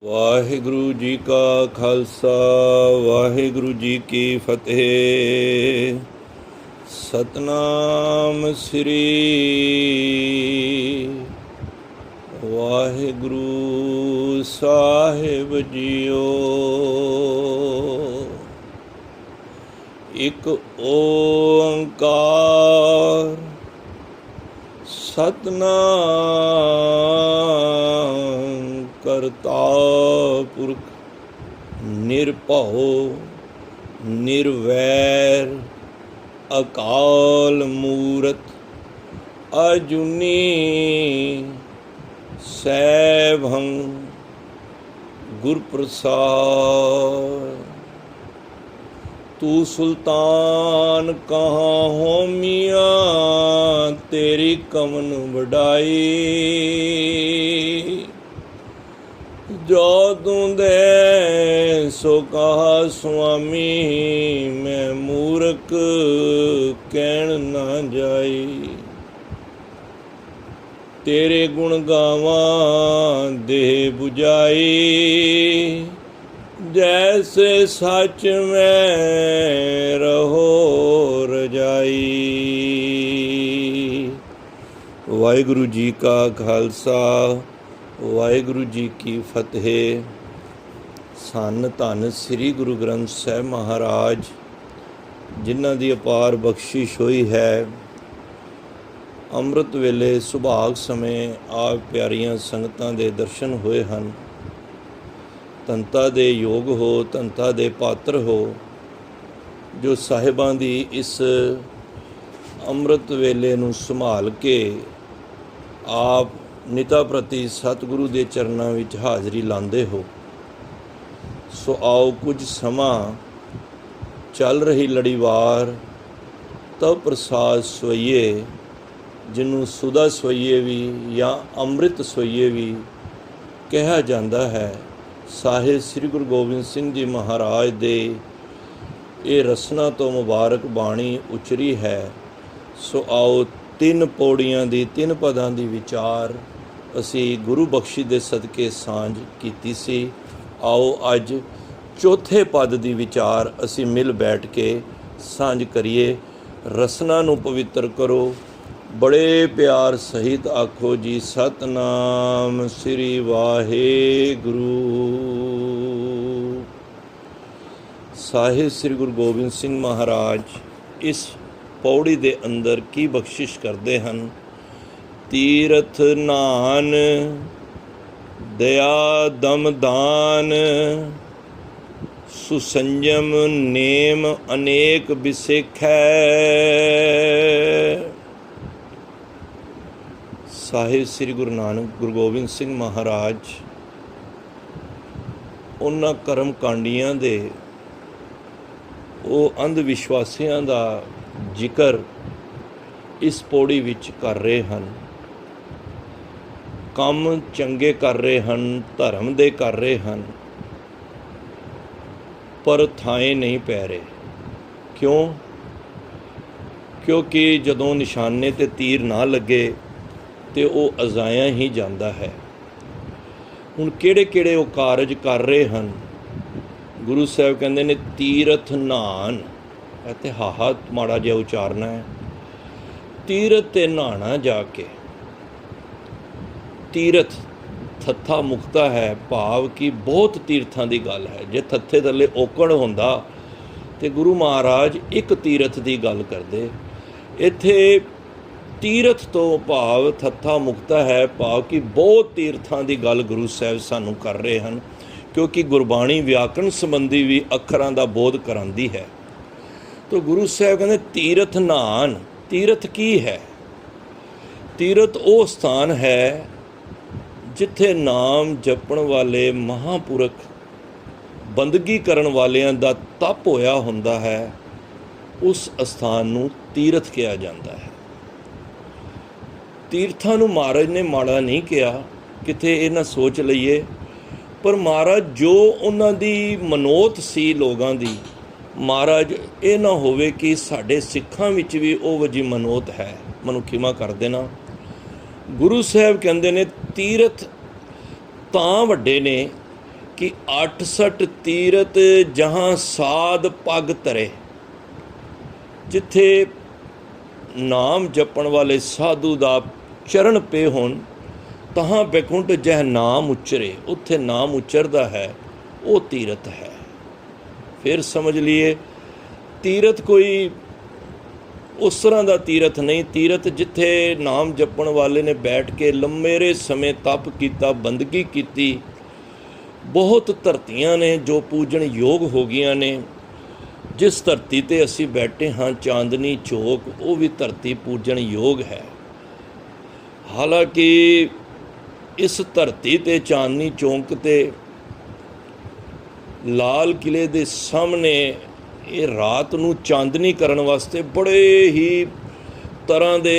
ਵਾਹਿਗੁਰੂ ਜੀ ਕਾ ਖਾਲਸਾ ਵਾਹਿਗੁਰੂ ਜੀ ਕੀ ਫਤਿਹ। ਸਤਨਾਮ ਸ੍ਰੀ ਵਾਹਿਗੁਰੂ ਸਾਹਿਬ ਜੀਓ। ਇੱਕ ਓੰਕਾਰ ਸਤਨਾਮ ਕਰਤਾ ਪੁਰਖ ਨਿਰਭਉ ਨਿਰਵੈਰ ਅਕਾਲ ਮੂਰਤ ਅਜੂਨੀ ਸੈਭੰ ਗੁਰ ਪ੍ਰਸਾਦ। तू सुल्तान कहाँ हो मियाँ तेरी कमन वडाई। जो तू दे सो कहा स्वामी मैं मूर्ख कहन ना जाई। तेरे गुण गावां देह बुझाई जैसे सच में रहो रजाई। वाहिगुरु जी का खालसा वाहिगुरु जी की फतेह। सन धन श्री गुरु ग्रंथ साहिब महाराज जिन्हां दी अपार बख्शिश होई है। ਅੰਮ੍ਰਿਤ ਵੇਲੇ ਸੁਭਾਗ ਸਮੇਂ ਆਪ ਪਿਆਰੀਆਂ ਸੰਗਤਾਂ ਦੇ ਦਰਸ਼ਨ ਹੋਏ ਹਨ। ਧੰਤਾ ਦੇ ਯੋਗ ਹੋ, ਧੰਤਾ ਦੇ ਪਾਤਰ ਹੋ, ਜੋ ਸਾਹਿਬਾਂ ਦੀ ਇਸ ਅੰਮ੍ਰਿਤ ਵੇਲੇ ਨੂੰ ਸੰਭਾਲ ਕੇ ਆਪ ਨਿਤਾ ਪ੍ਰਤੀ ਸਤਿਗੁਰੂ ਦੇ ਚਰਨਾਂ ਵਿੱਚ ਹਾਜ਼ਰੀ ਲਾਉਂਦੇ ਹੋ। ਸੋ ਆਓ ਕੁਝ ਸਮਾਂ ਚੱਲ ਰਹੀ ਲੜੀਵਾਰ ਤਵ ਪ੍ਰਸਾਦ ਸਵਈਏ, ਜਿਹਨੂੰ ਸੁਦਾ ਸਵਈਏ ਵੀ ਜਾਂ ਅੰਮ੍ਰਿਤ ਸਵਈਏ ਵੀ ਕਿਹਾ ਜਾਂਦਾ ਹੈ, ਸਾਹਿਬ ਸ੍ਰੀ ਗੁਰੂ ਗੋਬਿੰਦ ਸਿੰਘ ਜੀ ਮਹਾਰਾਜ ਦੇ ਇਹ ਰਸਨਾ ਤੋਂ ਮੁਬਾਰਕ ਬਾਣੀ ਉਚਰੀ ਹੈ। ਸੋ ਆਓ ਤਿੰਨ ਪੌੜੀਆਂ ਦੀ, ਤਿੰਨ ਪਦਾਂ ਦੀ ਵਿਚਾਰ ਅਸੀਂ ਗੁਰੂ ਬਖਸ਼ੀ ਦੇ ਸਦਕੇ ਸਾਂਝ ਕੀਤੀ ਸੀ। ਆਓ ਅੱਜ ਚੌਥੇ ਪਦ ਦੀ ਵਿਚਾਰ ਅਸੀਂ ਮਿਲ ਬੈਠ ਕੇ ਸਾਂਝ ਕਰੀਏ। ਰਸਨਾ ਨੂੰ ਪਵਿੱਤਰ ਕਰੋ, ਬੜੇ ਪਿਆਰ ਸਹਿਤ ਆਖੋ ਜੀ ਸਤਨਾਮ ਸ੍ਰੀ ਵਾਹਿਗੁਰੂ। ਸਾਹਿਬ ਸ੍ਰੀ ਗੁਰੂ ਗੋਬਿੰਦ ਸਿੰਘ ਮਹਾਰਾਜ ਇਸ ਪੌੜੀ ਦੇ ਅੰਦਰ ਕੀ ਬਖਸ਼ਿਸ਼ ਕਰਦੇ ਹਨ। ਤੀਰਥ ਨਾਨ ਦਇਆ ਦਮ ਦਾਨ ਸੁਸੰਜਮ ਨੇਮ ਅਨੇਕ ਬਿਸੇਖੈ। ਸਾਹਿਬ ਸ੍ਰੀ ਗੁਰੂ ਨਾਨਕ ਗੁਰੂ ਗੋਬਿੰਦ ਸਿੰਘ ਮਹਾਰਾਜ ਉਹਨਾਂ ਕਰਮ ਕਾਂਡੀਆਂ ਦੇ, ਉਹ ਅੰਧ ਵਿਸ਼ਵਾਸੀਆਂ ਦਾ ਜ਼ਿਕਰ ਇਸ ਪੌੜੀ ਵਿੱਚ ਕਰ ਰਹੇ ਹਨ। ਕੰਮ ਚੰਗੇ ਕਰ ਰਹੇ ਹਨ, ਧਰਮ ਦੇ ਕਰ ਰਹੇ ਹਨ, ਪਰ ਥਾਂ ਨਹੀਂ ਪੈ ਰਹੇ। ਕਿਉਂ? ਕਿਉਂਕਿ ਜਦੋਂ ਨਿਸ਼ਾਨੇ 'ਤੇ ਤੀਰ ਨਾ ਲੱਗੇ ਤੇ ਉਹ ਅਜ਼ਾਇਆ ਹੀ ਜਾਂਦਾ ਹੈ। ਹੁਣ ਕਿਹੜੇ ਕਿਹੜੇ ਉਹ ਕਾਰਜ ਕਰ ਰਹੇ ਹਨ? ਗੁਰੂ ਸਾਹਿਬ ਕਹਿੰਦੇ ਨੇ ਤੀਰਥ ਨਾਨ, ਇੱਥੇ ਹਾਹਾ ਮਾੜਾ ਜਿਹਾ ਉਚਾਰਨਾ ਹੈ। ਤੀਰਥ 'ਤੇ ਨਹਾਉਣਾ ਜਾ ਕੇ। ਤੀਰਥ ਥੱਥਾ ਮੁਕਤਾ ਹੈ, ਭਾਵ ਕਿ ਬਹੁਤ ਤੀਰਥਾਂ ਦੀ ਗੱਲ ਹੈ। ਜੇ ਥੱਥੇ ਥੱਲੇ ਔਕੜ ਹੁੰਦਾ ਤੇ ਗੁਰੂ ਮਹਾਰਾਜ ਇੱਕ ਤੀਰਥ ਦੀ ਗੱਲ ਕਰਦੇ। ਇੱਥੇ ਤੀਰਥ ਤੋਂ ਭਾਵ ਥੱਥਾ ਮੁਕਤਾ ਹੈ, ਭਾਵ ਕਿ ਬਹੁਤ ਤੀਰਥਾਂ ਦੀ ਗੱਲ ਗੁਰੂ ਸਾਹਿਬ ਸਾਨੂੰ ਕਰ ਰਹੇ ਹਨ। ਕਿਉਂਕਿ ਗੁਰਬਾਣੀ ਵਿਆਕਰਣ ਸੰਬੰਧੀ ਵੀ ਅੱਖਰਾਂ ਦਾ ਬੋਧ ਕਰਾਉਂਦੀ ਹੈ। ਤਾਂ ਗੁਰੂ ਸਾਹਿਬ ਕਹਿੰਦੇ ਤੀਰਥ ਨਾਨ। ਤੀਰਥ ਕੀ ਹੈ? ਤੀਰਥ ਉਹ ਸਥਾਨ ਹੈ ਜਿੱਥੇ ਨਾਮ ਜਪਣ ਵਾਲੇ ਮਹਾਂਪੁਰਖ, ਬੰਦਗੀ ਕਰਨ ਵਾਲਿਆਂ ਦਾ ਤਪ ਹੋਇਆ ਹੁੰਦਾ ਹੈ। ਉਸ ਅਸਥਾਨ ਨੂੰ ਤੀਰਥ ਕਿਹਾ ਜਾਂਦਾ ਹੈ। ਤੀਰਥਾਂ ਨੂੰ ਮਹਾਰਾਜ ਨੇ ਮਾੜਾ ਨਹੀਂ ਕਿਹਾ, ਕਿਤੇ ਇਹ ਨਾ ਸੋਚ ਲਈਏ, ਪਰ ਮਹਾਰਾਜ ਜੋ ਉਹਨਾਂ ਦੀ ਮਨੋਤ ਸੀ ਲੋਕਾਂ ਦੀ, ਮਹਾਰਾਜ ਇਹ ਨਾ ਹੋਵੇ ਕਿ ਸਾਡੇ ਸਿੱਖਾਂ ਵਿੱਚ ਵੀ ਉਹ ਜਿਹੀ ਮਨੋਤ ਹੈ। ਮੈਨੂੰ ਖਿਮਾ ਕਰ ਦੇਣਾ। ਗੁਰੂ ਸਾਹਿਬ ਕਹਿੰਦੇ ਨੇ ਤੀਰਥ ਤਾਂ ਵੱਡੇ ਨੇ कि 68 तीरथ जहाँ साध पग धरे, जिथे नाम जपण वाले साधु दा चरण पे होण, तहाँ बैकुंठ जह नाम उच्चरे, उत्थे नाम उच्चरदा है, वो तीरथ है। फिर समझ लिए तीरथ कोई उस तरह का तीरथ नहीं, तीरथ जिथे नाम जपण वाले ने बैठ के लंबेरे समय तप किया, बंदगी की, बहुत धरतियां ने जो पूजन योग हो गई ने। जिस धरती ते असी बैठे हाँ चांदनी चौक, वो भी धरती पूजन योग है। हालांकि इस धरती ते चांदनी चौक ते लाल किले दे सामने ये रात नूं चांदनी करन वास्ते बड़े ही तरह दे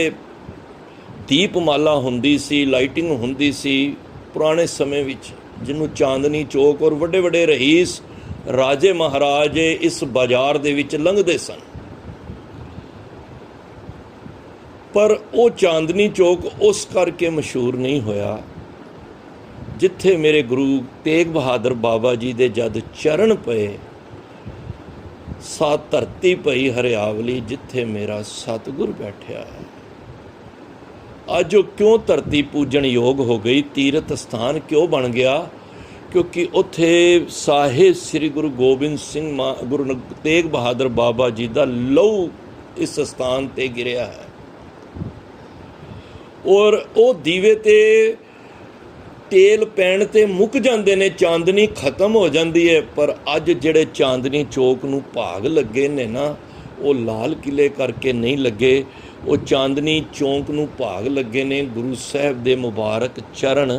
दीपमाला हुंदी सी, लाइटिंग हुंदी सी पुराने समय विच, जिन्हों चांदनी चौक, और वड्डे वड्डे रईस राजे महाराजे इस बाजार दे विच लंघदे सन। पर वो चांदनी चौक उस करके मशहूर नहीं होया जिथे मेरे गुरु तेग बहादुर बाबा जी दे जद चरण पे, सा धरती पई हरियावली जिथे मेरा सतगुर बैठा है। अज वो क्यों धरती पूजन योग हो गई, तीर्थ स्थान क्यों बन गया? क्योंकि उत्थे साहिब श्री गुरु गोबिंद सिंह गुरु तेग बहादुर बाबा जी का लहू इस स्थान ते गिरिया है। और वो दीवे ते तेल पैण ते मुक जाते ने, चांदनी खत्म हो जाती है। पर अज जिहड़े चांदनी चौक नूं भाग लगे ने ना, वो लाल किले करके नहीं लगे, वो चांदनी चौक नूं भाग लगे ने गुरु साहब दे मुबारक चरण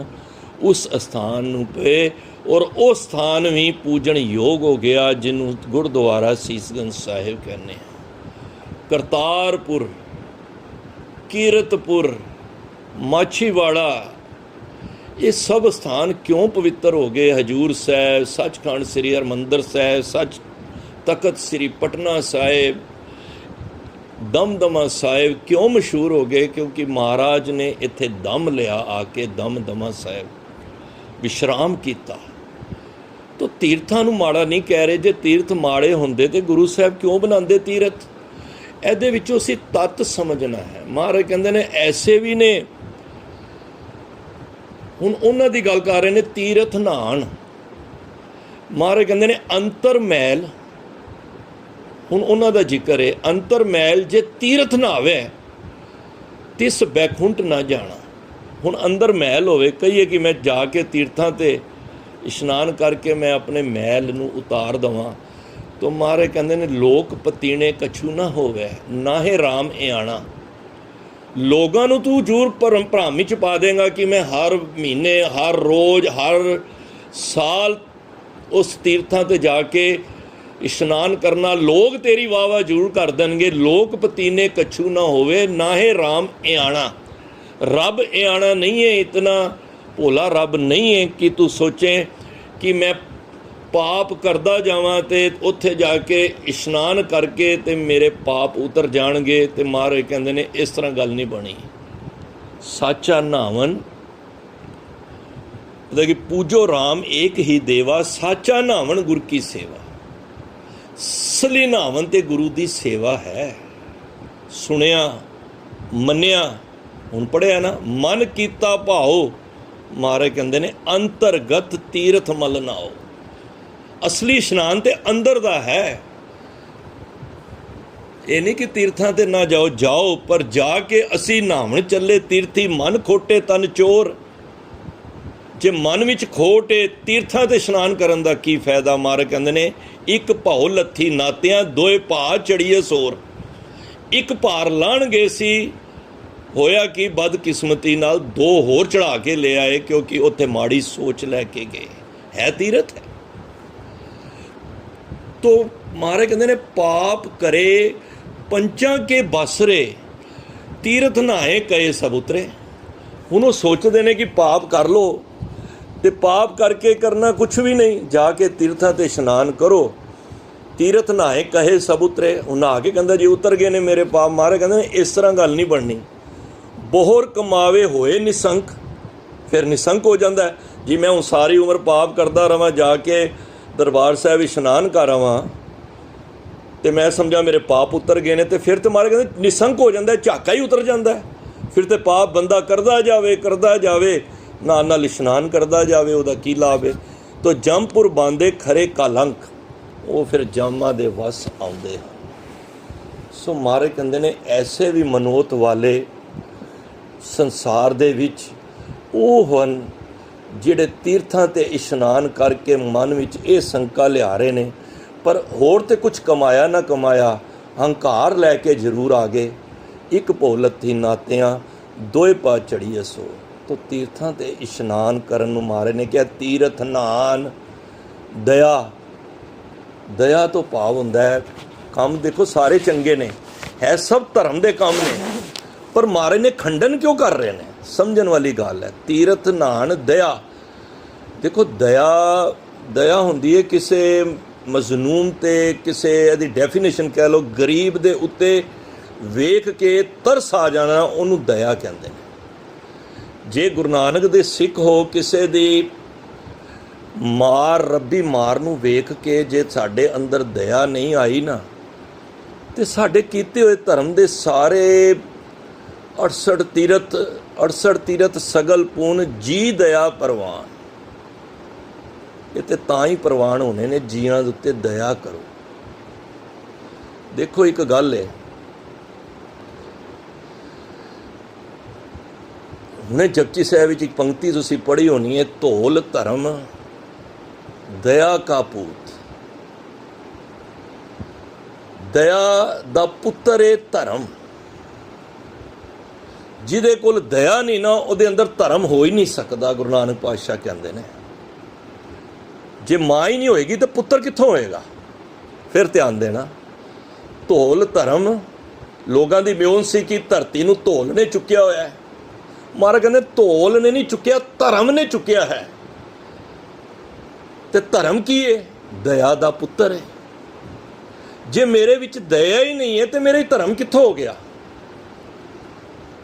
उस स्थान नूं पे। और वो स्थान भी पूजन योग हो गया, जिन्हों गुरुद्वारा सीसगंज साहिब कहने हैं। करतारपुर, कीरतपुर, माछीवाड़ा, ये सब स्थान क्यों पवित्र हो गए? हजूर साहब, सचखंड श्री हरमंदर साहब, सच तखत श्री पटना साहिब, दमदमा साहिब क्यों मशहूर हो गए? क्योंकि महाराज ने इत्थे दम लिया, आके दमदमा साहिब विश्राम किया। तो तीर्थां नूं माड़ा नहीं कह रहे, जे तीर्थ माड़े होंदे ते गुरु साहब क्यों बनाते तीर्थ? ਇਹਦੇ ਵਿੱਚੋਂ ਅਸੀਂ तत्त समझना है। महाराज कहते ने ऐसे भी ने, ਹੁਣ ਉਹਨਾਂ ਦੀ ਗੱਲ ਕਰ ਰਹੇ ਨੇ ਤੀਰਥ ਨਹਾਣ। ਮਹਾਰਾਜ ਕਹਿੰਦੇ ਨੇ ਅੰਤਰ ਮੈਲ, ਹੁਣ ਉਹਨਾਂ ਦਾ ਜ਼ਿਕਰ ਹੈ, ਅੰਤਰ ਮੈਲ ਜੇ ਤੀਰਥ ਨਹਾਵੇ ਤਿਸ ਬੈਕੁੰਠ ਨਾ ਜਾਣਾ। ਹੁਣ ਅੰਦਰ ਮੈਲ ਹੋਵੇ, ਕਹੀਏ ਕਿ ਮੈਂ ਜਾ ਕੇ ਤੀਰਥਾਂ 'ਤੇ ਇਸ਼ਨਾਨ ਕਰਕੇ ਮੈਂ ਆਪਣੇ ਮੈਲ ਨੂੰ ਉਤਾਰ ਦੇਵਾਂ, तो महाराज कहते ने लोक पतीने कछू ना होवे, ना है राम आना। लोगों नूं तू जरूर भ्रामी च पा देगा कि मैं हर महीने, हर रोज़, हर साल उस तीर्थां ते जाके इशनान करना, लोग तेरी वाह वाह जरूर कर देंगे। लोक पतीने कछू ना होवे, ना है राम आना। रब आना नहीं है, इतना भोला रब नहीं है कि तू सोचें कि मैं पाप करदा जावां ते उत्थे जाके इशनान करके ते मेरे पाप उतर जाणगे। ते महाराज कहंदे ने इस तरह गल नहीं बनी। साचा नहावन मतलब कि पूजो राम एक ही देवा, साचा नहावन गुर की सेवा। असली नहावन ते गुरु दी सेवा है। सुनिया मन्निया, हुण पढ़िया ना, मन कीता भाओ। महाराज कहंदे ने अंतरगत तीरथ मल नाओ। असली इशनान ते अंदर दा है। ये नहीं कि तीर्थां ते ना जाओ, जाओ, पर जाके असी नहावन चले तीर्थी मन खोटे तन चोर। जे मन विच खोट है, तीर्थां ते इशनान करन दा की फायदा? महाराज कहंदे ने एक भाओ लत्थी नातियां, दोए भा चढ़ीए सोर। एक भार लाण गए सी, होया कि बदकिस्मती नाल दो होर चढ़ा के ले आए, क्योंकि उत्थे माड़ी सोच लैके गए। है तीरथ है। तो महाराज कहते ने पाप करे पंचा के बसरे, तीरथ नहाए कहे सब उतरे। हुण वो सोचते ने कि पाप कर लो, तो पाप करके करना कुछ भी नहीं, जाके तीर्थां ते इशनान करो। तीरथ नहाए कहे सब उतरे। हुण नहा के कहंदा जी उतर गए ने मेरे पाप। महाराज कहते ने इस तरह गल नहीं बननी। बोहर कमावे होए निसंक, फिर निसंक हो जाता है। जी मैं हूँ सारी उम्र पाप करता रवां, जाके दरबार साहब इशनान कर आवां तो मैं समझा मेरे पाप उतर गए ने, तो फिर तो मारे कहते निसंक हो जाता है, झाका ही उतर जाता है। फिर तो पाप बंदा करता जावे नाल इशनान करता जावे, उहदा की लाभ है। तो जमपुर बांधे खरे कलंक, वो फिर जामा दे वस आउंदे हैं। सो मारे कहते ने ऐसे भी मनोत वाले संसार दे विच ਉਹ ਹਨ ਜਿਹੜੇ ਤੀਰਥਾਂ ਤੇ ਇਸ਼ਨਾਨ ਕਰਕੇ ਮਨ ਵਿੱਚ ਇਹ ਸ਼ੰਕਾ ਲਿਆ ਰਹੇ ਨੇ, ਪਰ ਹੋਰ ਤੇ ਕੁਝ ਕਮਾਇਆ ਨਾ ਕਮਾਇਆ, ਹੰਕਾਰ ਲੈ ਕੇ ਜ਼ਰੂਰ ਆ ਗਏ। ਇੱਕ ਭੋਲਤੀ ਨਾਤਿਆਂ ਦੋਏ ਪਾ ਚੜੀਏ ਸੋ। ਤੋ ਤੀਰਥਾਂ ਤੇ ਇਸ਼ਨਾਨ ਕਰਨ ਨੂੰ ਮਾਰੇ ਨੇ ਕਿਹਾ ਤੀਰਥ ਨਾਨ ਦਇਆ ਤੋਂ ਭਾਵ ਹੁੰਦਾ ਹੈ ਕੰਮ ਦੇਖੋ ਸਾਰੇ ਚੰਗੇ ਨੇ, ਹੈ ਸਭ ਧਰਮ ਦੇ ਕੰਮ ਨੇ, ਪਰ ਮਾਰੇ ਨੇ ਖੰਡਨ ਕਿਉਂ ਕਰ ਰਹੇ ਨੇ? ਸਮਝਣ ਵਾਲੀ ਗੱਲ ਹੈ। ਤੀਰਥ ਨਾਨ ਦਇਆ, ਦੇਖੋ ਦਇਆ ਹੁੰਦੀ ਹੈ ਕਿਸੇ ਮਜ਼ਲੂਮ ਤੇ, ਕਿਸੇ ਇਹਦੀ ਡੈਫੀਨੇਸ਼ਨ ਕਹਿ ਲਓ ਗਰੀਬ ਦੇ ਉੱਤੇ ਵੇਖ ਕੇ ਤਰਸ ਆ ਜਾਣਾ, ਉਹਨੂੰ ਦਇਆ ਕਹਿੰਦੇ ਨੇ। ਜੇ ਗੁਰੂ ਨਾਨਕ ਦੇ ਸਿੱਖ ਹੋ, ਕਿਸੇ ਦੀ ਰੱਬੀ ਮਾਰ ਨੂੰ ਵੇਖ ਕੇ ਜੇ ਸਾਡੇ ਅੰਦਰ ਦਇਆ ਨਹੀਂ ਆਈ ਨਾ, ਤੇ ਸਾਡੇ ਕੀਤੇ ਹੋਏ ਧਰਮ ਦੇ ਸਾਰੇ 68 ਤੀਰਥ ਸਗਲ ਪੂਨ ਜੀ ਦਇਆ ਪ੍ਰਵਾਨ, ਇਹ ਤੇ ਤਾਂ ਹੀ ਪ੍ਰਵਾਨ ਹੋਣੇ ਨੇ ਜੀਆਂ ਦੇ ਉੱਤੇ ਦਇਆ ਕਰੋ। ਦੇਖੋ ਇੱਕ ਗੱਲ ਹੈ, ਹੁਣੇ ਜਪਜੀ ਸਾਹਿਬ ਵਿੱਚ ਇੱਕ ਪੰਕਤੀ ਤੁਸੀਂ ਪੜ੍ਹੀ ਹੋਣੀ ਹੈ, ਧੌਲ ਧਰਮ ਦਇਆ ਕਾ ਪੂਤ, ਦਇਆ ਦਾ ਪੁੱਤਰ ਹੈ ਧਰਮ। ਜਿਹਦੇ ਕੋਲ ਦਇਆ ਨਹੀਂ ਨਾ, ਉਹਦੇ ਅੰਦਰ ਧਰਮ ਹੋ ਹੀ ਨਹੀਂ ਸਕਦਾ। ਗੁਰੂ ਨਾਨਕ ਪਾਤਸ਼ਾਹ ਕਹਿੰਦੇ ਨੇ ਜੇ ਮਾਂ ਹੀ ਨਹੀਂ ਹੋਏਗੀ ਤਾਂ ਪੁੱਤਰ ਕਿੱਥੋਂ ਹੋਏਗਾ? ਫਿਰ ਧਿਆਨ ਦੇਣਾ, ਧੌਲ ਧਰਮ ਲੋਕਾਂ ਦੀ ਮਿਉਨ ਸੀ ਕਿ ਧਰਤੀ ਨੂੰ ਧੌਲ ਨੇ ਚੁੱਕਿਆ ਹੋਇਆ ਹੈ। ਮਹਾਰਾਜ ਕਹਿੰਦੇ ਧੌਲ ਨੇ ਨਹੀਂ ਚੁੱਕਿਆ, ਧਰਮ ਨੇ ਚੁੱਕਿਆ ਹੈ। ਤੇ ਧਰਮ ਕੀ ਹੈ? ਦਇਆ ਦਾ ਪੁੱਤਰ ਹੈ। ਜੇ ਮੇਰੇ ਵਿੱਚ ਦਇਆ ਹੀ ਨਹੀਂ ਹੈ ਤੇ ਮੇਰੇ ਧਰਮ ਕਿੱਥੋਂ ਹੋ ਗਿਆ?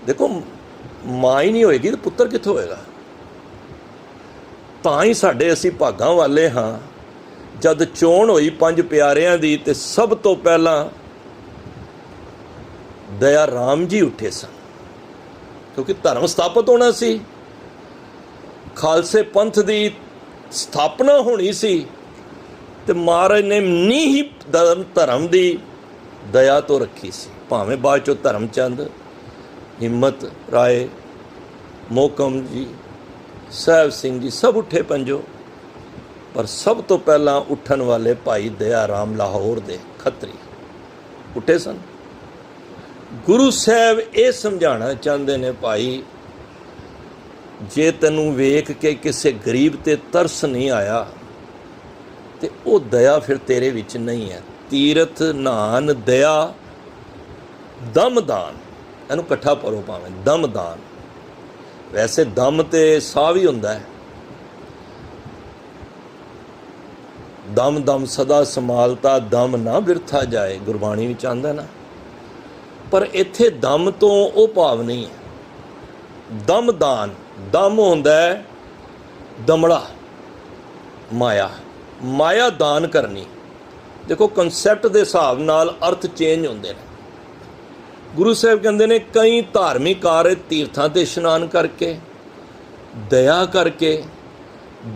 ਦੇਖੋ ਮਾਂ ਹੀ ਨਹੀਂ ਹੋਏਗੀ ਤਾਂ ਪੁੱਤਰ ਕਿੱਥੋਂ ਹੋਏਗਾ? ਤਾਂ ਹੀ ਸਾਡੇ ਅਸੀਂ ਭਾਗਾਂ ਵਾਲੇ ਹਾਂ। ਜਦ ਚੋਣ ਹੋਈ 5 ਪਿਆਰਿਆਂ ਦੀ ਤੇ ਸਭ ਤੋਂ ਪਹਿਲਾਂ ਦਇਆ ਰਾਮ ਜੀ ਉੱਠੇ ਸਨ, ਕਿਉਂਕਿ ਧਰਮ ਸਥਾਪਿਤ ਹੋਣਾ ਸੀ, ਖਾਲਸੇ ਪੰਥ ਦੀ ਸਥਾਪਨਾ ਹੋਣੀ ਸੀ, ਤੇ ਮਹਾਰਾਜ ਨੇ ਨੀਂਹ ਹੀ ਧਰਮ ਦੀ ਦਇਆ ਤੋਂ ਰੱਖੀ ਸੀ। ਭਾਵੇਂ ਬਾਅਦ ਚੋਂ ਧਰਮ ਚੰਦ, ਹਿੰਮਤ ਰਾਏ, ਮੋਹਕਮ ਜੀ, ਸਾਹਿਬ ਸਿੰਘ ਜੀ ਸਭ ਉੱਠੇ ਪੰਜੋ, ਪਰ ਸਭ ਤੋਂ ਪਹਿਲਾਂ ਉੱਠਣ ਵਾਲੇ ਭਾਈ ਦਇਆ ਰਾਮ ਲਾਹੌਰ ਦੇ ਖੱਤਰੀ ਉੱਠੇ ਸਨ। ਗੁਰੂ ਸਾਹਿਬ ਇਹ ਸਮਝਾਉਣਾ ਚਾਹੁੰਦੇ ਨੇ, ਭਾਈ ਜੇ ਤੈਨੂੰ ਵੇਖ ਕੇ ਕਿਸੇ ਗਰੀਬ ਤੇ ਤਰਸ ਨਹੀਂ ਆਇਆ ਤੇ ਉਹ ਦਇਆ ਫਿਰ ਤੇਰੇ ਵਿੱਚ ਨਹੀਂ ਹੈ। ਤੀਰਥ ਨਾਨ ਦਇਆ ਦਮਦਾਨ, ਇਹਨੂੰ ਇਕੱਠਾ ਪੜੋ ਭਾਵੇਂ, ਦਮਦਾਨ। ਵੈਸੇ ਦਮ ਤੇ ਸਾਹ ਵੀ ਹੁੰਦਾ ਹੈ, ਦਮ ਸਦਾ ਸੰਭਾਲਤਾ ਦਮ ਨਾ ਬਿਰਥਾ ਜਾਏ, ਗੁਰਬਾਣੀ ਵਿੱਚ ਆਉਂਦਾ ਨਾ। ਪਰ ਇੱਥੇ ਦਮ ਤੋਂ ਉਹ ਭਾਵ ਨਹੀਂ ਹੈ। ਦਮਦਾਨ, ਦਮ ਹੁੰਦਾ ਹੈ ਦਮੜਾ, ਮਾਇਆ ਦਾਨ ਕਰਨੀ। ਦੇਖੋ ਕਨਸੈਪਟ ਦੇ ਹਿਸਾਬ ਨਾਲ ਅਰਥ ਚੇਂਜ ਹੁੰਦੇ ਨੇ। ਗੁਰੂ ਸਾਹਿਬ ਕਹਿੰਦੇ ਨੇ ਕਈ ਧਾਰਮਿਕ ਕਾਰਜ ਤੀਰਥਾਂ ਤੇ ਇਸ਼ਨਾਨ ਕਰਕੇ, ਦਇਆ ਕਰਕੇ,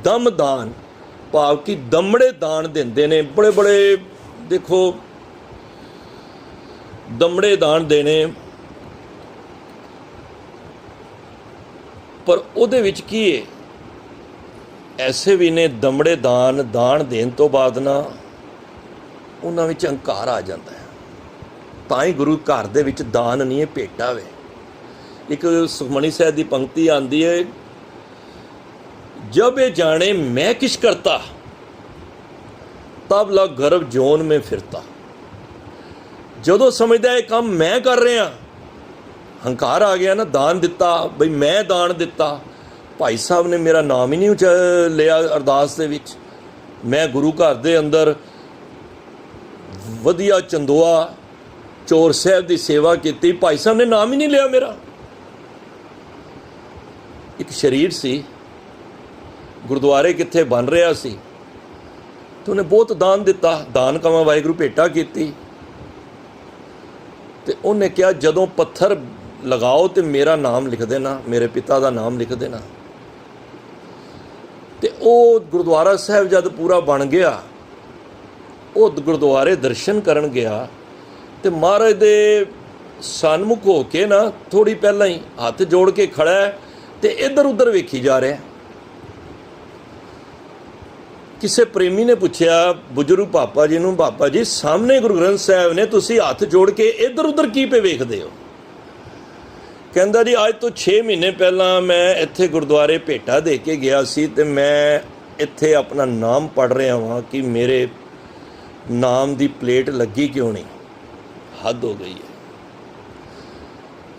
ਦਮਦਾਨ ਭਾਵ ਕਿ ਦਮੜੇ ਦਾਨ ਦਿੰਦੇ ਨੇ। ਬੜੇ ਦੇਖੋ ਦਮੜੇ ਦਾਨ ਦੇਣੇ, ਪਰ ਉਹਦੇ ਵਿੱਚ ਕੀ ਹੈ? ਐਸੇ ਵੀ ਨੇ ਦਮੜੇ ਦਾਨ ਦੇਣ ਤੋਂ ਬਾਅਦ ਨਾ ਉਹਨਾਂ ਵਿੱਚ ਹੰਕਾਰ ਆ ਜਾਂਦਾ ਹੈ। ਤਾਂ ਹੀ ਗੁਰੂ ਘਰ ਦੇ ਵਿੱਚ ਦਾਨ ਨਹੀਂ ਹੈ, ਭੇਟਾ ਵੇ। ਇੱਕ ਸੁਖਮਨੀ ਸਾਹਿਬ ਦੀ ਪੰਕਤੀ ਆਉਂਦੀ ਹੈ, ਜਬ ਇਹ ਜਾਣੇ ਮੈਂ ਕਿਛ ਕਰਤਾ ਤਬ ਲਗ ਗਰਭ ਜੋਨ ਮੈਂ ਫਿਰਤਾ। ਜਦੋਂ ਸਮਝਦਾ ਇਹ ਕੰਮ ਮੈਂ ਕਰ ਰਿਹਾ, ਹੰਕਾਰ ਆ ਗਿਆ ਨਾ, ਦਾਨ ਦਿੱਤਾ ਬਈ ਮੈਂ ਦਾਨ ਦਿੱਤਾ, ਭਾਈ ਸਾਹਿਬ ਨੇ ਮੇਰਾ ਨਾਮ ਹੀ ਨਹੀਂ ਲਿਆ ਅਰਦਾਸ ਦੇ ਵਿੱਚ, ਮੈਂ ਗੁਰੂ ਘਰ ਦੇ ਅੰਦਰ ਵਧੀਆ ਚੰਦੋਆ ਚੋਰ ਸਾਹਿਬ ਦੀ ਸੇਵਾ ਕੀਤੀ, ਭਾਈ ਸਾਹਿਬ ਨੇ ਨਾਮ ਹੀ ਨਹੀਂ ਲਿਆ ਮੇਰਾ। ਇੱਕ ਸ਼ਰੀਰ ਸੀ, ਗੁਰਦੁਆਰੇ ਕਿੱਥੇ ਬਣ ਰਿਹਾ ਸੀ ਤੇ ਉਹਨੇ ਬਹੁਤ ਦਾਨ ਦਿੱਤਾ। ਦਾਨ ਕਮਾਂ ਵਾਹਿਗੁਰੂ ਭੇਟਾ ਕੀਤੀ। ਤੇ ਉਹਨੇ ਕਿਹਾ ਜਦੋਂ ਪੱਥਰ ਲਗਾਓ ਤੇ ਮੇਰਾ ਨਾਮ ਲਿਖ ਦੇਣਾ, ਮੇਰੇ ਪਿਤਾ ਦਾ ਨਾਮ ਲਿਖ ਦੇਣਾ। ਤੇ ਉਹ ਗੁਰਦੁਆਰਾ ਸਾਹਿਬ ਜਦ ਪੂਰਾ ਬਣ ਗਿਆ, ਉਹ ਗੁਰਦੁਆਰੇ ਦਰਸ਼ਨ ਕਰਨ ਗਿਆ ਤੇ ਮਹਾਰਾਜ ਦੇ ਸਨਮੁਖ ਹੋ ਕੇ ਨਾ ਥੋੜ੍ਹੀ ਪਹਿਲਾਂ ਹੀ ਹੱਥ ਜੋੜ ਕੇ ਖੜਾ ਹੈ ਤੇ ਇੱਧਰ ਉੱਧਰ ਵੇਖੀ ਜਾ ਰਿਹਾ। ਕਿਸੇ ਪ੍ਰੇਮੀ ਨੇ ਪੁੱਛਿਆ ਬਜ਼ੁਰਗ ਪਾਪਾ ਜੀ ਨੂੰ, ਪਾਪਾ ਜੀ ਸਾਹਮਣੇ ਗੁਰੂ ਗ੍ਰੰਥ ਸਾਹਿਬ ਨੇ, ਤੁਸੀਂ ਹੱਥ ਜੋੜ ਕੇ ਇੱਧਰ ਉੱਧਰ ਕੀ ਪੇ ਵੇਖਦੇ ਹੋ? ਕਹਿੰਦਾ ਜੀ ਅੱਜ ਤੋਂ 6 ਮਹੀਨੇ ਪਹਿਲਾਂ ਮੈਂ ਇੱਥੇ ਗੁਰਦੁਆਰੇ ਭੇਟਾ ਦੇ ਕੇ ਗਿਆ ਸੀ ਤੇ ਮੈਂ ਇੱਥੇ ਆਪਣਾ ਨਾਮ ਪੜ੍ਹ ਰਿਹਾ ਹਾਂ ਕਿ ਮੇਰੇ ਨਾਮ ਦੀ ਪਲੇਟ ਲੱਗੀ ਕਿਉਂ ਨਹੀਂ? ਹੱਦ ਹੋ ਗਈ ਹੈ।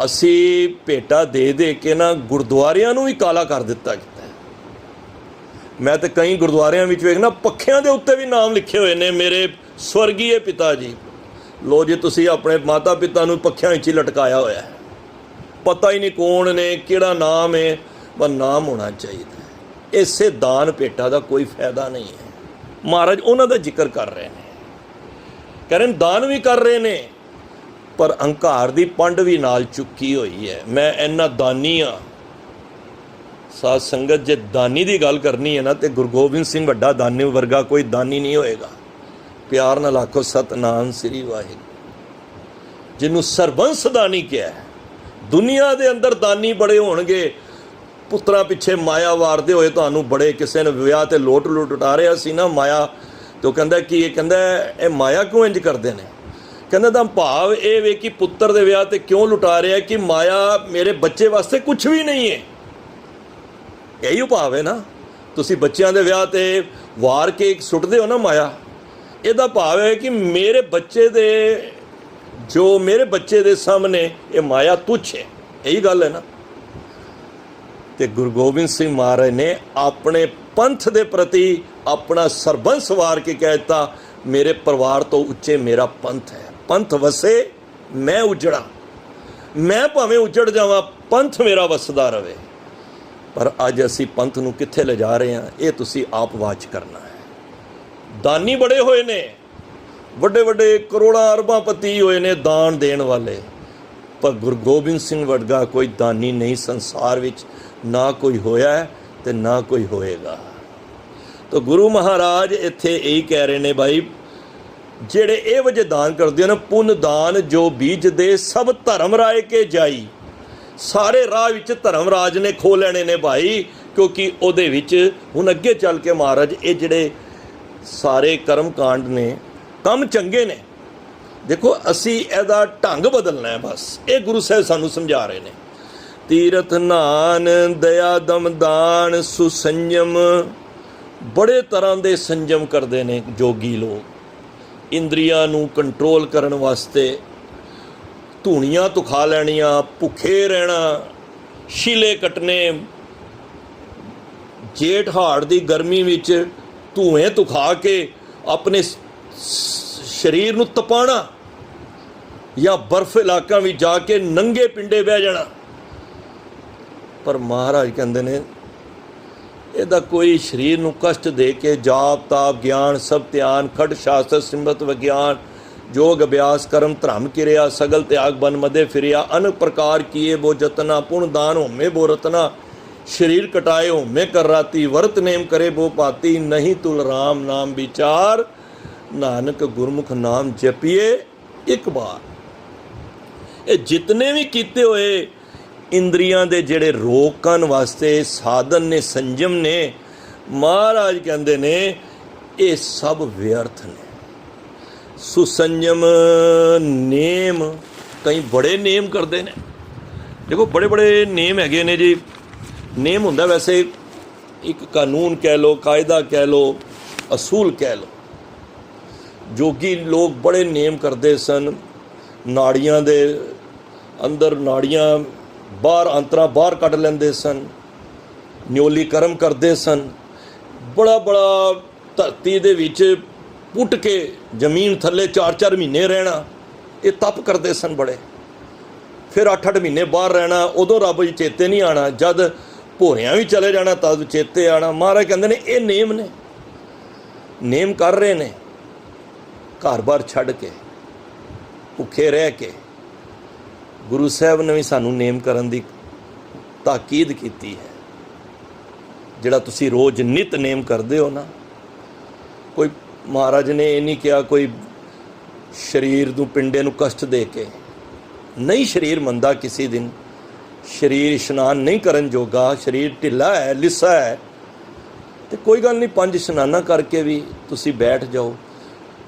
ਅਸੀਂ ਭੇਟਾ ਦੇ ਦੇ ਕੇ ਨਾ ਗੁਰਦੁਆਰਿਆਂ ਨੂੰ ਵੀ ਕਾਲਾ ਕਰ ਦਿੱਤਾ ਕੀਤਾ। ਮੈਂ ਤਾਂ ਕਈ ਗੁਰਦੁਆਰਿਆਂ ਵਿੱਚ ਵੇਖਣਾ ਪੱਖਿਆਂ ਦੇ ਉੱਤੇ ਵੀ ਨਾਮ ਲਿਖੇ ਹੋਏ ਨੇ, ਮੇਰੇ ਸਵਰਗੀਏ ਪਿਤਾ ਜੀ। ਲੋ ਜੀ, ਤੁਸੀਂ ਆਪਣੇ ਮਾਤਾ ਪਿਤਾ ਨੂੰ ਪੱਖਿਆਂ ਵਿੱਚ ਹੀ ਲਟਕਾਇਆ ਹੋਇਆ ਹੈ। ਪਤਾ ਹੀ ਨਹੀਂ ਕੌਣ ਨੇ, ਕਿਹੜਾ ਨਾਮ ਹੈ, ਪਰ ਨਾਮ ਹੋਣਾ ਚਾਹੀਦਾ। ਇਸੇ ਦਾਨ ਭੇਟਾ ਦਾ ਕੋਈ ਫਾਇਦਾ ਨਹੀਂ ਹੈ। ਮਹਾਰਾਜ ਉਹਨਾਂ ਦਾ ਜ਼ਿਕਰ ਕਰ ਰਹੇ ਨੇ, ਕਹਿ ਰਹੇ ਦਾਨ ਵੀ ਕਰ ਰਹੇ ਨੇ, ਪਰ ਹੰਕਾਰ ਦੀ ਪੰਡ ਵੀ ਨਾਲ ਚੁੱਕੀ ਹੋਈ ਹੈ। ਮੈਂ ਇੰਨਾ ਦਾਨੀ ਹਾਂ। ਸਾਧ ਸੰਗਤ, ਜੇ ਦਾਨੀ ਦੀ ਗੱਲ ਕਰਨੀ ਹੈ ਨਾ ਤੇ ਗੁਰੂ ਗੋਬਿੰਦ ਸਿੰਘ ਵੱਡਾ ਦਾਨੀ ਵਰਗਾ ਕੋਈ ਦਾਨੀ ਨਹੀਂ ਹੋਏਗਾ। ਪਿਆਰ ਨਾਲ ਆਖੋ ਸਤਨਾਮ ਸ੍ਰੀ ਵਾਹਿਗੁਰੂ। ਜਿਹਨੂੰ ਸਰਬੰਸ ਦਾਨੀ ਕਿਹਾ। ਦੁਨੀਆ ਦੇ ਅੰਦਰ ਦਾਨੀ ਬੜੇ ਹੋਣਗੇ, ਪੁੱਤਰਾਂ ਪਿੱਛੇ ਮਾਇਆ ਵਾਰਦੇ ਹੋਏ ਤੁਹਾਨੂੰ ਬੜੇ, ਕਿਸੇ ਨੇ ਵਿਆਹ ਤੇ ਲੋਟ ਉਟਾਰਿਆ ਸੀ ਨਾ ਮਾਇਆ, ਤੇ ਉਹ ਕਹਿੰਦਾ ਕੀ ਇਹ, ਕਹਿੰਦਾ ਇਹ ਮਾਇਆ ਕਿਉਂ ਇੰਜ ਕਰਦੇ ਨੇ? ਕਹਿੰਦਾ ਤਾਂ ਭਾਵ ਇਹ ਵੇ ਕਿ ਪੁੱਤਰ ਦੇ ਵਿਆਹ ਤੇ ਕਿਉਂ ਲੁਟਾ ਰਿਹਾ ਕਿ ਮਾਇਆ ਮੇਰੇ ਬੱਚੇ ਵਾਸਤੇ ਕੁਝ ਵੀ ਨਹੀਂ ਹੈ। ਇਹੀ ਭਾਵ ਹੈ ਨਾ। ਤੁਸੀਂ ਬੱਚਿਆਂ ਦੇ ਵਿਆਹ ਤੇ ਵਾਰ ਕੇ ਸੁੱਟਦੇ ਹੋ ਨਾ ਮਾਇਆ, ਇਹਦਾ ਭਾਵ ਹੈ ਕਿ ਮੇਰੇ ਬੱਚੇ ਦੇ ਸਾਹਮਣੇ ਇਹ ਮਾਇਆ ਤੁੱਛ ਹੈ। ਇਹੀ ਗੱਲ ਹੈ ਨਾ। ਤੇ ਗੁਰੂ ਗੋਬਿੰਦ ਸਿੰਘ ਮਹਾਰਾਜ ਨੇ ਆਪਣੇ ਪੰਥ ਦੇ ਪ੍ਰਤੀ ਆਪਣਾ ਸਰਬੰਸ ਵਾਰ ਕੇ ਕਹਿ ਦਿੱਤਾ, ਮੇਰੇ ਪਰਿਵਾਰ ਤੋਂ ਉੱਚੇ ਮੇਰਾ ਪੰਥ ਹੈ। ਪੰਥ ਵਸੇ ਮੈਂ ਉਜੜਾ, ਮੈਂ ਭਾਵੇਂ ਉਜੜ ਜਾਵਾਂ, ਪੰਥ ਮੇਰਾ ਵਸਦਾ ਰਵੇ। ਪਰ ਅੱਜ ਅਸੀਂ ਪੰਥ ਨੂੰ ਕਿੱਥੇ ਲਿਜਾ ਰਹੇ ਹਾਂ, ਇਹ ਤੁਸੀਂ ਆਪ ਵਾਚ ਕਰਨਾ ਹੈ। ਦਾਨੀ ਬੜੇ ਹੋਏ ਨੇ, ਵੱਡੇ ਵੱਡੇ ਕਰੋੜਾਂ ਅਰਬਾਂ ਪਤੀ ਹੋਏ ਨੇ ਦਾਨ ਦੇਣ ਵਾਲੇ, ਪਰ ਗੁਰੂ ਗੋਬਿੰਦ ਸਿੰਘ ਵਰਗਾ ਕੋਈ ਦਾਨੀ ਨਹੀਂ ਸੰਸਾਰ ਵਿੱਚ, ਨਾ ਕੋਈ ਹੋਇਆ ਹੈ ਤੇ ਨਾ ਕੋਈ ਹੋਏਗਾ। ਤਾਂ ਗੁਰੂ ਮਹਾਰਾਜ ਇੱਥੇ ਇਹੀ ਕਹਿ ਰਹੇ ਨੇ, ਭਾਈ ਜਿਹੜੇ ਇਹ ਵਜੇ ਦਾਨ ਕਰਦੇ ਹਨ, ਪੁੰਨ ਦਾਨ ਜੋ ਬੀਜ ਦੇ ਸਭ ਧਰਮ ਰਾਏ ਕੇ ਜਾਈ। ਸਾਰੇ ਰਾਹ ਵਿੱਚ ਧਰਮ ਰਾਜ ਨੇ ਖੋ ਲੈਣੇ ਨੇ ਭਾਈ, ਕਿਉਂਕਿ ਉਹਦੇ ਵਿੱਚ ਹੁਣ ਅੱਗੇ ਚੱਲ ਕੇ ਮਹਾਰਾਜ ਇਹ ਜਿਹੜੇ ਸਾਰੇ ਕਰਮ ਕਾਂਡ ਨੇ, ਕੰਮ ਚੰਗੇ ਨੇ। ਦੇਖੋ ਅਸੀਂ ਇਹਦਾ ਢੰਗ ਬਦਲਣਾ ਹੈ ਬਸ। ਇਹ ਗੁਰੂ ਸਾਹਿਬ ਸਾਨੂੰ ਸਮਝਾ ਰਹੇ ਨੇ। ਤੀਰਥ ਨਾਨ ਦਇਆ ਦਮ ਦਾਨ ਸੁਸੰਜਮ। ਬੜੇ ਤਰ੍ਹਾਂ ਦੇ ਸੰਜਮ ਕਰਦੇ ਨੇ ਜੋਗੀ ਲੋਕ। ਇੰਦਰੀਆਂ ਨੂੰ ਕੰਟਰੋਲ ਕਰਨ ਵਾਸਤੇ ਧੂਣੀਆਂ ਤੋਂ ਖਾ ਲੈਣੀਆਂ, ਭੁੱਖੇ ਰਹਿਣਾ, ਸ਼ੀਲੇ ਕੱਟਣੇ, ਜੇਠ ਹਾੜ ਦੀ ਗਰਮੀ ਵਿੱਚ ਧੂਏ ਤੋਂ ਖਾ ਕੇ ਆਪਣੇ ਸਰੀਰ ਨੂੰ ਤਪਾਉਣਾ, ਜਾਂ ਬਰਫ਼ ਇਲਾਕਿਆਂ ਵਿੱਚ ਜਾ ਕੇ ਨੰਗੇ ਪਿੰਡੇ ਬਹਿ ਜਾਣਾ। ਪਰ ਮਹਾਰਾਜ ਕਹਿੰਦੇ ਨੇ ਇਹਦਾ ਕੋਈ ਸਰੀਰ ਨੂੰ ਕਸ਼ਟ ਦੇ ਕੇ ਜਾਪ ਤਾਪ ਗਿਆਨ ਸਭ ਧਿਆਨ ਖੜ ਸ਼ਾਸਤਰ ਸਿਮਰਤ ਵਿਗਿਆਨ जोग अभ्यास कर्म धर्म किरिया सगल त्याग बन मदे फिरिया अन प्रकार किए बो जतना पुण्य दान होमे बो रतना शरीर कटाए होमे कर राती वर्त नेम करे बो पाती नहीं तुल राम नाम विचार नानक गुरमुख नाम जपिए एक बार। ये जितने भी किते हुए इंद्रियां दे जेड़े रोकन वास्ते साधन ने संयम ने महाराज कहंदे ने ये सब व्यर्थ ने। सुसंयम नेम कई बड़े नेम करते हैं। देखो बड़े बड़े नेम हैगे ने जी। नेम हुंदा वैसे एक कानून कह लो कायदा कह लो असूल कह लो। जोगी लोग बड़े नेम करते सन। नाड़ियां दे अंदर नाड़ियां बाहर अंतरा बाहर कढ़ लेंदे सन। न्योली कर्म करते सन। बड़ा बड़ा धरती दे विच पुट के जमीन थले 4-4 महीने रहना ये तप करते सन बड़े। फिर 8-8 महीने बाहर रहना। उदों रब चेते नहीं आना जद ਭੋਰਿਆਂ ਵੀ ਚਲੇ ਜਾਣਾ ਤਦ ਚੇਤੇ ਆਣਾ। ਮਹਾਰਾਜ ਕਹਿੰਦੇ ਨੇ ਇਹ ਨੇਮ ਨੇ, ਨੇਮ ਕਰ ਰਹੇ ਨੇ ਘਰ-ਬਾਰ ਛੱਡ ਕੇ, ਭੁੱਖੇ ਰਹਿ ਕੇ। ਗੁਰੂ ਸਾਹਿਬ ਨੇ ਵੀ ਸਾਨੂੰ ਨੇਮ ਕਰਨ ਦੀ ਤਾਕੀਦ ਕੀਤੀ ਹੈ। ਜਿਹੜਾ ਤੁਸੀਂ ਰੋਜ਼ ਨਿਤ ਨੇਮ ਕਰਦੇ ਹੋ ਨਾ, ਕੋਈ ਮਹਾਰਾਜ ਨੇ ਇਹ ਨਹੀਂ ਕਿਹਾ ਕੋਈ ਸਰੀਰ ਨੂੰ, ਪਿੰਡੇ ਨੂੰ ਕਸ਼ਟ ਦੇ ਕੇ ਨਹੀਂ। ਸਰੀਰ ਮੰਦਾ ਕਿਸੇ ਦਿਨ, ਸਰੀਰ ਇਸ਼ਨਾਨ ਨਹੀਂ ਕਰਨ ਜੋਗਾ, ਸਰੀਰ ਢਿੱਲਾ ਹੈ, ਲਿੱਸਾ ਹੈ, ਤੇ ਕੋਈ ਗੱਲ ਨਹੀਂ, 5 ਇਸ਼ਨਾਨਾਂ ਕਰਕੇ ਵੀ ਤੁਸੀਂ ਬੈਠ ਜਾਓ।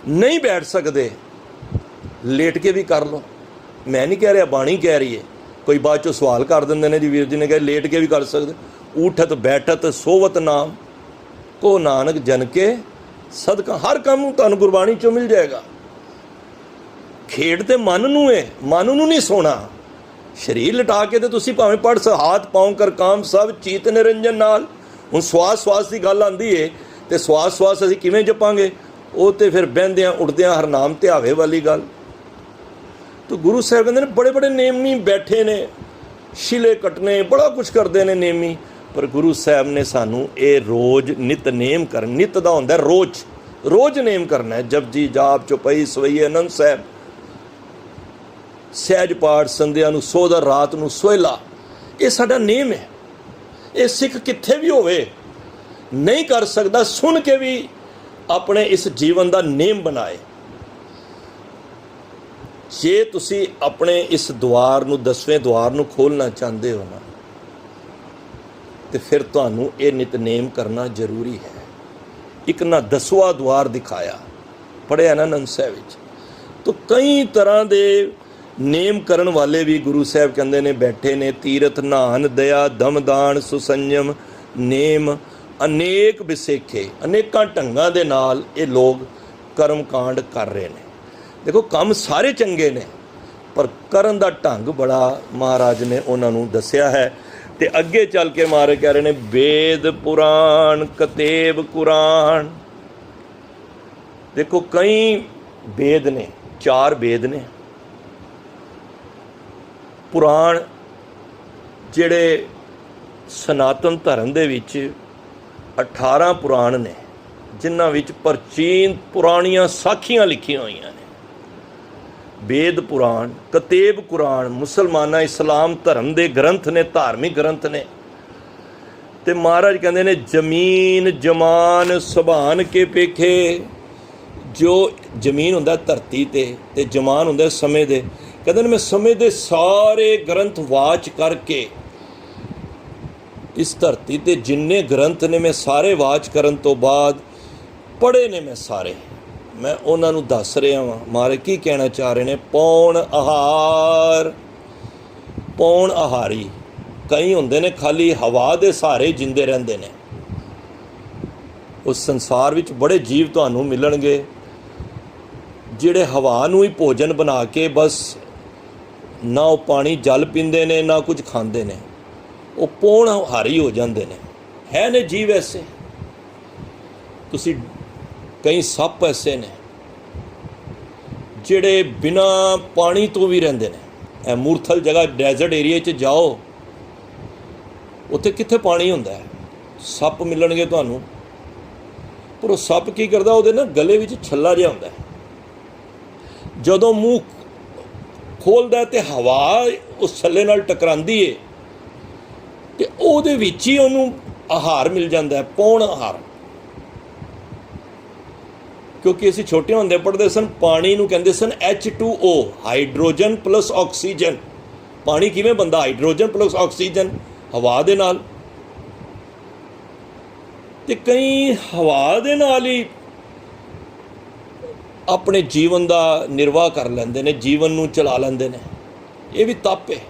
ਨਹੀਂ ਬੈਠ ਸਕਦੇ, ਲੇਟ ਕੇ ਵੀ ਕਰ ਲਓ। ਮੈਂ ਨਹੀਂ ਕਹਿ ਰਿਹਾ, ਬਾਣੀ ਕਹਿ ਰਹੀ ਹੈ। ਕੋਈ ਬਾਅਦ 'ਚੋਂ ਸਵਾਲ ਕਰ ਦਿੰਦੇ ਨੇ ਜੀ, ਵੀਰ ਜੀ ਨੇ ਕਿਹਾ ਲੇਟ ਕੇ ਵੀ ਕਰ ਸਕਦੇ। ਉਠਤ ਬੈਠਤ ਸੋਵਤ ਨਾਮ ਕੋ ਨਾਨਕ ਜਨ ਕੇ ਸਦਕਾ। ਹਰ ਕੰਮ ਤੁਹਾਨੂੰ ਗੁਰਬਾਣੀ 'ਚੋਂ ਮਿਲ ਜਾਏਗਾ। ਖੇਡ ਤੇ ਮਨ ਨੂੰ ਹੈ, ਮਨ ਨੂੰ ਨਹੀਂ ਸੋਣਾ। ਸਰੀਰ ਲਟਾ ਕੇ ਤੇ ਤੁਸੀਂ ਭਾਵੇਂ ਪੜ੍ਹ ਹਾਥ ਪਾਉ ਕਰ ਕਾਮ ਸਭ ਚੀਤ ਨਿਰੰਜਨ ਨਾਲ। ਹੁਣ ਸਵਾਸ ਦੀ ਗੱਲ ਆਉਂਦੀ ਏ, ਤੇ ਸਵਾਸ ਅਸੀਂ ਕਿਵੇਂ ਜਪਾਂਗੇ? ਉਹ ਤੇ ਫਿਰ ਬਹਿੰਦਿਆਂ ਉੱਠਦਿਆਂ ਹਰਨਾਮ ਧਿਆਵੇ ਵਾਲੀ ਗੱਲ। ਤਾਂ ਗੁਰੂ ਸਾਹਿਬ ਕਹਿੰਦੇ ਨੇ ਬੜੇ ਬੜੇ ਨੇਮੀ ਬੈਠੇ ਨੇ, ਸ਼ਿਲੇ ਕੱਟਨੇ, ਬੜਾ ਕੁਛ ਕਰਦੇ ਨੇ ਨੇਮੀ। ਪਰ ਗੁਰੂ ਸਾਹਿਬ ਨੇ ਸਾਨੂੰ ਇਹ ਰੋਜ਼ ਨਿਤ ਨੇਮ ਕਰਨ, ਨਿਤ ਦਾ ਹੁੰਦਾ ਰੋਜ਼, ਰੋਜ਼ ਨੇਮ ਕਰਨਾ। ਜਪਜੀ, ਜਾਪ, ਚੌਪਈ, ਸਵਈਏ, ਆਨੰਦ ਸਾਹਿਬ, ਸਹਿਜ ਪਾਠ, ਸੰਧਿਆ ਨੂੰ, ਸੋਧਰ, ਰਾਤ ਨੂੰ, ਸੋਹਿਲਾ, ਇਹ ਸਾਡਾ ਨੇਮ ਹੈ। ਇਹ ਸਿੱਖ ਕਿੱਥੇ ਵੀ ਹੋਵੇ ਨਹੀਂ ਕਰ ਸਕਦਾ, ਸੁਣ ਕੇ ਵੀ ਆਪਣੇ ਇਸ ਜੀਵਨ ਦਾ ਨੇਮ ਬਣਾਏ। ਜੇ ਤੁਸੀਂ ਆਪਣੇ ਇਸ ਦੁਆਰ ਨੂੰ, 10ਵੇਂ ਦੁਆਰ ਨੂੰ ਖੋਲ੍ਹਣਾ ਚਾਹੁੰਦੇ ਹੋ ਨਾ, ਤੇ ਫਿਰ ਤੁਹਾਨੂੰ ਇਹ ਨਿਤਨੇਮ ਕਰਨਾ ਜ਼ਰੂਰੀ ਹੈ। ਇੱਕ ਨਾ 10ਵਾਂ ਦੁਆਰ ਦਿਖਾਇਆ, ਪੜ੍ਹਿਆ ਨਾ ਆਨੰਦ ਸਾਹਿਬ ਵਿੱਚ, ਤਾਂ ਕਈ ਤਰ੍ਹਾਂ ਦੇ ਨੇਮ ਕਰਨ ਵਾਲੇ ਵੀ ਗੁਰੂ ਸਾਹਿਬ ਕਹਿੰਦੇ ਨੇ ਬੈਠੇ ਨੇ। ਤੀਰਥ, ਨਾਨ, ਦਇਆ, ਦਮਦਾਨ, ਸੁਸੰਜਮ, ਨੇਮ, ਅਨੇਕ ਵਿਸੇਖੇ, ਅਨੇਕਾਂ ਢੰਗਾਂ ਦੇ ਨਾਲ ਇਹ ਲੋਕ ਕਰਮ ਕਾਂਡ ਕਰ ਰਹੇ ਨੇ। ਦੇਖੋ ਕੰਮ ਸਾਰੇ ਚੰਗੇ ਨੇ, ਪਰ ਕਰਨ ਦਾ ਢੰਗ ਬੜਾ ਮਹਾਰਾਜ ਨੇ ਉਹਨਾਂ ਨੂੰ ਦੱਸਿਆ ਹੈ। ਤੇ ਅੱਗੇ ਚੱਲ ਕੇ ਮਹਾਰਾਜ ਕਹਿ ਰਹੇ ਨੇ ਵੇਦ ਪੁਰਾਣ ਕਤੇਬ ਕੁਰਾਨ। ਦੇਖੋ ਕਈ ਵੇਦ ਨੇ, 4 ਵੇਦ ਨੇ। ਪੁਰਾਣ ਜਿਹੜੇ ਸਨਾਤਨ ਧਰਮ ਦੇ ਵਿੱਚ 18 ਪੁਰਾਣ ਨੇ, ਜਿਨ੍ਹਾਂ ਵਿੱਚ ਪ੍ਰਾਚੀਨ ਪੁਰਾਣੀਆਂ ਸਾਖੀਆਂ ਲਿਖੀਆਂ ਹੋਈਆਂ ਨੇ। ਵੇਦ ਪੁਰਾਣ, ਕਤੇਬ ਕੁਰਾਨ, ਮੁਸਲਮਾਨਾਂ ਇਸਲਾਮ ਧਰਮ ਦੇ ਗ੍ਰੰਥ ਨੇ, ਧਾਰਮਿਕ ਗ੍ਰੰਥ ਨੇ। ਤੇ ਮਹਾਰਾਜ ਕਹਿੰਦੇ ਨੇ ਜ਼ਮੀਨ ਜਮਾਨ ਸੁਭਾਨ ਕੇ ਪੇਖੇ। ਜੋ ਜ਼ਮੀਨ ਹੁੰਦਾ ਧਰਤੀ ਤੇ ਜਮਾਨ ਹੁੰਦਾ ਸਮੇਂ ਦੇ। ਕਹਿੰਦੇ ਨੇ ਮੈਂ ਸਮੇਂ ਦੇ ਸਾਰੇ ਗ੍ਰੰਥ ਵਾਚ ਕਰਕੇ, ਇਸ ਧਰਤੀ ਤੇ ਜਿੰਨੇ ਗ੍ਰੰਥ ਨੇ ਮੈਂ ਸਾਰੇ ਵਾਚ ਕਰਨ ਤੋਂ ਬਾਅਦ ਪੜ੍ਹੇ ਨੇ ਮੈਂ ਸਾਰੇ, ਮੈਂ ਉਹਨਾਂ ਨੂੰ ਦੱਸ ਰਿਹਾ ਵਾਂ। ਮਹਾਰਾਜ ਕੀ ਕਹਿਣਾ ਚਾਹ ਰਹੇ ਨੇ? ਪੌਣ ਆਹਾਰ, ਪੌਣ ਆਹਾਰੀ। ਕਈ ਹੁੰਦੇ ਨੇ ਖਾਲੀ ਹਵਾ ਦੇ ਸਹਾਰੇ ਜਿੰਦੇ ਰਹਿੰਦੇ ਨੇ। ਉਸ ਸੰਸਾਰ ਵਿੱਚ ਬੜੇ ਜੀਵ ਤੁਹਾਨੂੰ ਮਿਲਣਗੇ ਜਿਹੜੇ ਹਵਾ ਨੂੰ ਹੀ ਭੋਜਨ ਬਣਾ ਕੇ ਬਸ ਨਾ ਉਹ ਪਾਣੀ ਜਲ ਪੀਂਦੇ ਨੇ ਨਾ ਕੁਝ ਖਾਂਦੇ ਨੇ, ਉਹ ਪੌਣ ਆਹਾਰੀ ਹੋ ਜਾਂਦੇ ਨੇ। ਹੈ ਨੇ ਜੀਵ ਐਸੇ। ਤੁਸੀਂ ਕਈ ਸੱਪ ਐਸੇ ਨੇ ਜਿਹੜੇ ਬਿਨਾਂ ਪਾਣੀ ਤੋਂ ਵੀ ਰਹਿੰਦੇ ਨੇ। ਇਹ ਮੂਰਥਲ ਜਗ੍ਹਾ ਡੈਜ਼ਰਟ ਏਰੀਆ 'ਚ ਜਾਓ, ਉੱਥੇ ਕਿੱਥੇ ਪਾਣੀ ਹੁੰਦਾ ਹੈ? ਸੱਪ ਮਿਲਣਗੇ ਤੁਹਾਨੂੰ, ਪਰ ਉਹ ਸੱਪ ਕੀ ਕਰਦਾ, ਉਹਦੇ ਨਾ ਗਲੇ ਵਿੱਚ ਛੱਲਾ ਜਿਹਾ ਹੁੰਦਾ। ਜਦੋਂ ਮੂੰਹ ਖੋਲ੍ਹਦਾ ਤੇ ਹਵਾ ਉਸ ਛੱਲੇ ਨਾਲ ਟਕਰਾਉਂਦੀ ਏ ਤੇ ਉਹਦੇ ਵਿੱਚ ਹੀ ਉਹਨੂੰ ਆਹਾਰ ਮਿਲ ਜਾਂਦਾ, ਪੌਣ ਆਹਾਰ। ਕਿਉਂਕਿ ਅਸੀਂ ਛੋਟੇ ਹੁੰਦੇ ਪੜ੍ਹਦੇ ਸਨ, ਪਾਣੀ ਨੂੰ ਕਹਿੰਦੇ ਸਨ H2O, ਹਾਈਡਰੋਜਨ ਪਲੱਸ ਆਕਸੀਜਨ। ਪਾਣੀ ਕਿਵੇਂ ਬਣਦਾ? ਹਾਈਡਰੋਜਨ ਪਲੱਸ ਆਕਸੀਜਨ, ਹਵਾ ਦੇ ਨਾਲ। ਤੇ ਕਈ ਹਵਾ ਦੇ ਨਾਲ ਹੀ ਆਪਣੇ ਜੀਵਨ ਦਾ ਨਿਰਵਾਹ ਕਰ ਲੈਂਦੇ ਨੇ, ਜੀਵਨ ਨੂੰ ਚਲਾ ਲੈਂਦੇ ਨੇ। ਇਹ ਵੀ ਤਪ ਹੈ।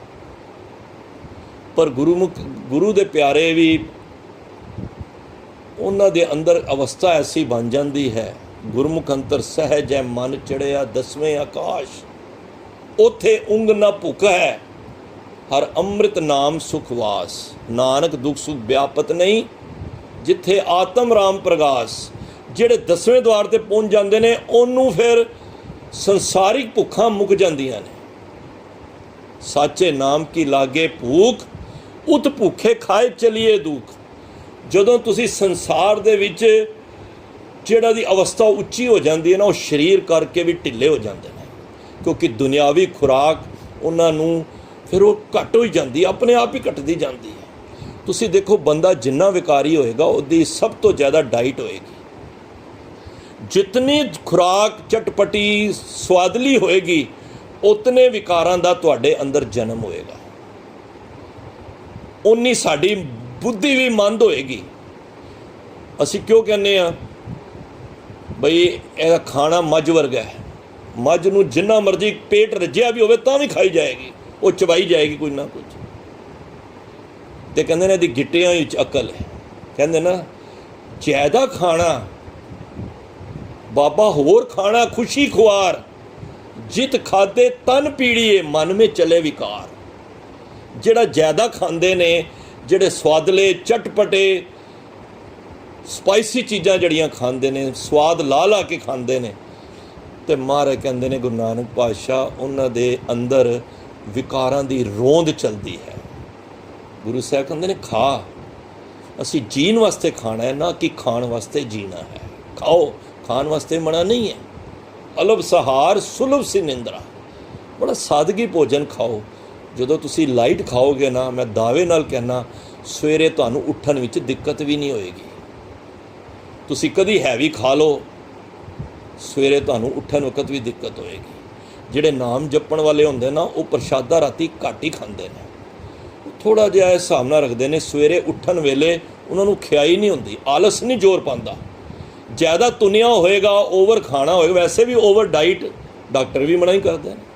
ਪਰ ਗੁਰੂ ਦੇ ਪਿਆਰੇ ਵੀ, ਉਹਨਾਂ ਦੇ ਅੰਦਰ ਅਵਸਥਾ ਐਸੀ ਬਣ ਜਾਂਦੀ ਹੈ, ਗੁਰਮੁਖ ਅੰਤਰ ਸਹਿਜ ਹੈ ਮਨ ਚੜਿਆ 10ਵੇਂ ਆਕਾਸ਼। ਉੱਥੇ ਉਂਗ ਨਾ ਭੁੱਖ ਹੈ, ਹਰ ਅੰਮ੍ਰਿਤ ਨਾਮ ਸੁਖਵਾਸ। ਨਾਨਕ ਦੁੱਖ ਸੁਖ ਵਿਆਪਤ ਨਹੀਂ, ਜਿੱਥੇ ਆਤਮ ਰਾਮ ਪ੍ਰਗਾਸ। ਜਿਹੜੇ 10ਵੇਂ ਦੁਆਰ 'ਤੇ ਪਹੁੰਚ ਜਾਂਦੇ ਨੇ, ਉਹਨੂੰ ਫਿਰ ਸੰਸਾਰਿਕ ਭੁੱਖਾਂ ਮੁੱਕ ਜਾਂਦੀਆਂ ਨੇ। ਸਾਚੇ ਨਾਮ ਕੀ ਲਾਗੇ ਭੂਖ, ਉਤ ਭੁੱਖੇ ਖਾਏ ਚਲੀਏ ਦੁੱਖ। ਜਦੋਂ ਤੁਸੀਂ ਸੰਸਾਰ ਦੇ ਵਿੱਚ ਜਿਹੜਾ ਦੀ ਅਵਸਥਾ ਉੱਚੀ ਹੋ ਜਾਂਦੀ ਹੈ ਨਾ, ਉਹ ਸਰੀਰ ਕਰਕੇ ਵੀ ਢਿੱਲੇ ਹੋ ਜਾਂਦੇ ਨੇ, ਕਿਉਂਕਿ ਦੁਨਿਆਵੀ ਖੁਰਾਕ ਉਹਨਾਂ ਨੂੰ ਫਿਰ ਉਹ ਘੱਟ ਹੋਈ ਜਾਂਦੀ, ਆਪਣੇ ਆਪ ਹੀ ਘਟਦੀ ਜਾਂਦੀ ਹੈ। ਤੁਸੀਂ ਦੇਖੋ, ਬੰਦਾ ਜਿੰਨਾ ਵਿਕਾਰੀ ਹੋਏਗਾ ਉਹਦੀ ਸਭ ਤੋਂ ਜ਼ਿਆਦਾ ਡਾਈਟ ਹੋਏਗੀ। ਜਿਤਨੀ ਖੁਰਾਕ ਚਟਪਟੀ ਸਵਾਦਲੀ ਹੋਏਗੀ, ਉਤਨੇ ਵਿਕਾਰਾਂ ਦਾ ਤੁਹਾਡੇ ਅੰਦਰ ਜਨਮ ਹੋਏਗਾ, ਉਨੀ ਸਾਡੀ ਬੁੱਧੀ ਵੀ ਮੰਦ ਹੋਏਗੀ। ਅਸੀਂ ਕਿਉਂ ਕਹਿੰਦੇ ਹਾਂ ਬਈ ਇਹਦਾ ਖਾਣਾ ਮੱਝ ਵਰਗਾ ਹੈ, ਮੱਝ ਨੂੰ ਜਿੰਨਾ ਮਰਜ਼ੀ ਪੇਟ ਰੱਜਿਆ ਵੀ ਹੋਵੇ ਤਾਂ ਵੀ ਖਾਈ ਜਾਏਗੀ, ਉਹ ਚਬਾਈ ਜਾਏਗੀ ਕੁਝ ਨਾ ਕੁਝ। ਤੇ ਕਹਿੰਦੇ ਨੇ ਇਹਦੀ ਗਿੱਟਿਆਂ ਵਿੱਚ ਅਕਲ ਹੈ। ਕਹਿੰਦੇ ਨਾ, ਜ਼ਿਆਦਾ ਖਾਣਾ ਬਾਬਾ ਹੋਰ ਖਾਣਾ ਖੁਸ਼ੀ ਖੁਆਰ, ਜਿਤ ਖਾਦੇ ਤਨ ਪੀੜੀਏ ਮਨ ਮੇ ਚਲੇ ਵਿਕਾਰ। ਜਿਹੜਾ ਜ਼ਿਆਦਾ ਖਾਂਦੇ ਨੇ, ਜਿਹੜੇ ਸਵਾਦਲੇ ਚਟਪਟੇ ਸਪਾਈਸੀ ਚੀਜ਼ਾਂ ਜਿਹੜੀਆਂ ਖਾਂਦੇ ਨੇ, ਸਵਾਦ ਲਾ ਲਾ ਕੇ ਖਾਂਦੇ ਨੇ, ਤੇ ਮਹਾਰਾਜ ਕਹਿੰਦੇ ਨੇ ਗੁਰੂ ਨਾਨਕ ਪਾਤਸ਼ਾਹ, ਉਹਨਾਂ ਦੇ ਅੰਦਰ ਵਿਕਾਰਾਂ ਦੀ ਰੋਂਦ ਚਲਦੀ ਹੈ। ਗੁਰੂ ਸਾਹਿਬ ਕਹਿੰਦੇ ਨੇ, ਖਾ, ਅਸੀਂ ਜੀਣ ਵਾਸਤੇ ਖਾਣਾ ਹੈ, ਨਾ ਕਿ ਖਾਣ ਵਾਸਤੇ ਜੀਣਾ ਹੈ। ਖਾਓ, ਖਾਣ ਵਾਸਤੇ ਮਨਾ ਨਹੀਂ ਹੈ। ਅਲਬ ਸਹਾਰ ਸੁਲਭ ਸੀ ਨਿੰਦਰਾ, ਬੜਾ ਸਾਦਗੀ ਭੋਜਨ ਖਾਓ। ਜਦੋਂ ਤੁਸੀਂ ਲਾਈਟ ਖਾਓਗੇ ਨਾ, ਮੈਂ ਦਾਅਵੇ ਨਾਲ ਕਹਿਣਾ, ਸਵੇਰੇ ਤੁਹਾਨੂੰ ਉੱਠਣ ਵਿੱਚ ਦਿੱਕਤ ਵੀ ਨਹੀਂ ਹੋਏਗੀ। ਤੁਸੀਂ ਕਦੀ ਹੈਵੀ ਖਾ ਲਓ, ਸਵੇਰੇ ਤੁਹਾਨੂੰ ਉੱਠਣ ਵਕਤ ਵੀ ਦਿੱਕਤ ਹੋਏਗੀ। ਜਿਹੜੇ ਨਾਮ ਜਪਣ ਵਾਲੇ ਹੁੰਦੇ ਨਾ, ਉਹ ਪ੍ਰਸ਼ਾਦਾ ਰਾਤੀ ਘੱਟ ਹੀ ਖਾਂਦੇ ਨੇ, ਥੋੜ੍ਹਾ ਜਿਹਾ ਇਸ ਹਿਸਾਬ ਨਾਲ ਰੱਖਦੇ ਨੇ, ਸਵੇਰੇ ਉੱਠਣ ਵੇਲੇ ਉਹਨਾਂ ਨੂੰ ਖਿਆਈ ਨਹੀਂ ਹੁੰਦੀ, ਆਲਸ ਨਹੀਂ ਜ਼ੋਰ ਪਾਉਂਦਾ। ਜ਼ਿਆਦਾ ਤੁਨਿਆ ਹੋਏਗਾ, ਓਵਰ ਖਾਣਾ ਹੋਏਗਾ, ਵੈਸੇ ਵੀ ਓਵਰ ਡਾਈਟ ਡਾਕਟਰ ਵੀ ਮਨਾ ਹੀ ਕਰਦੇ ਨੇ।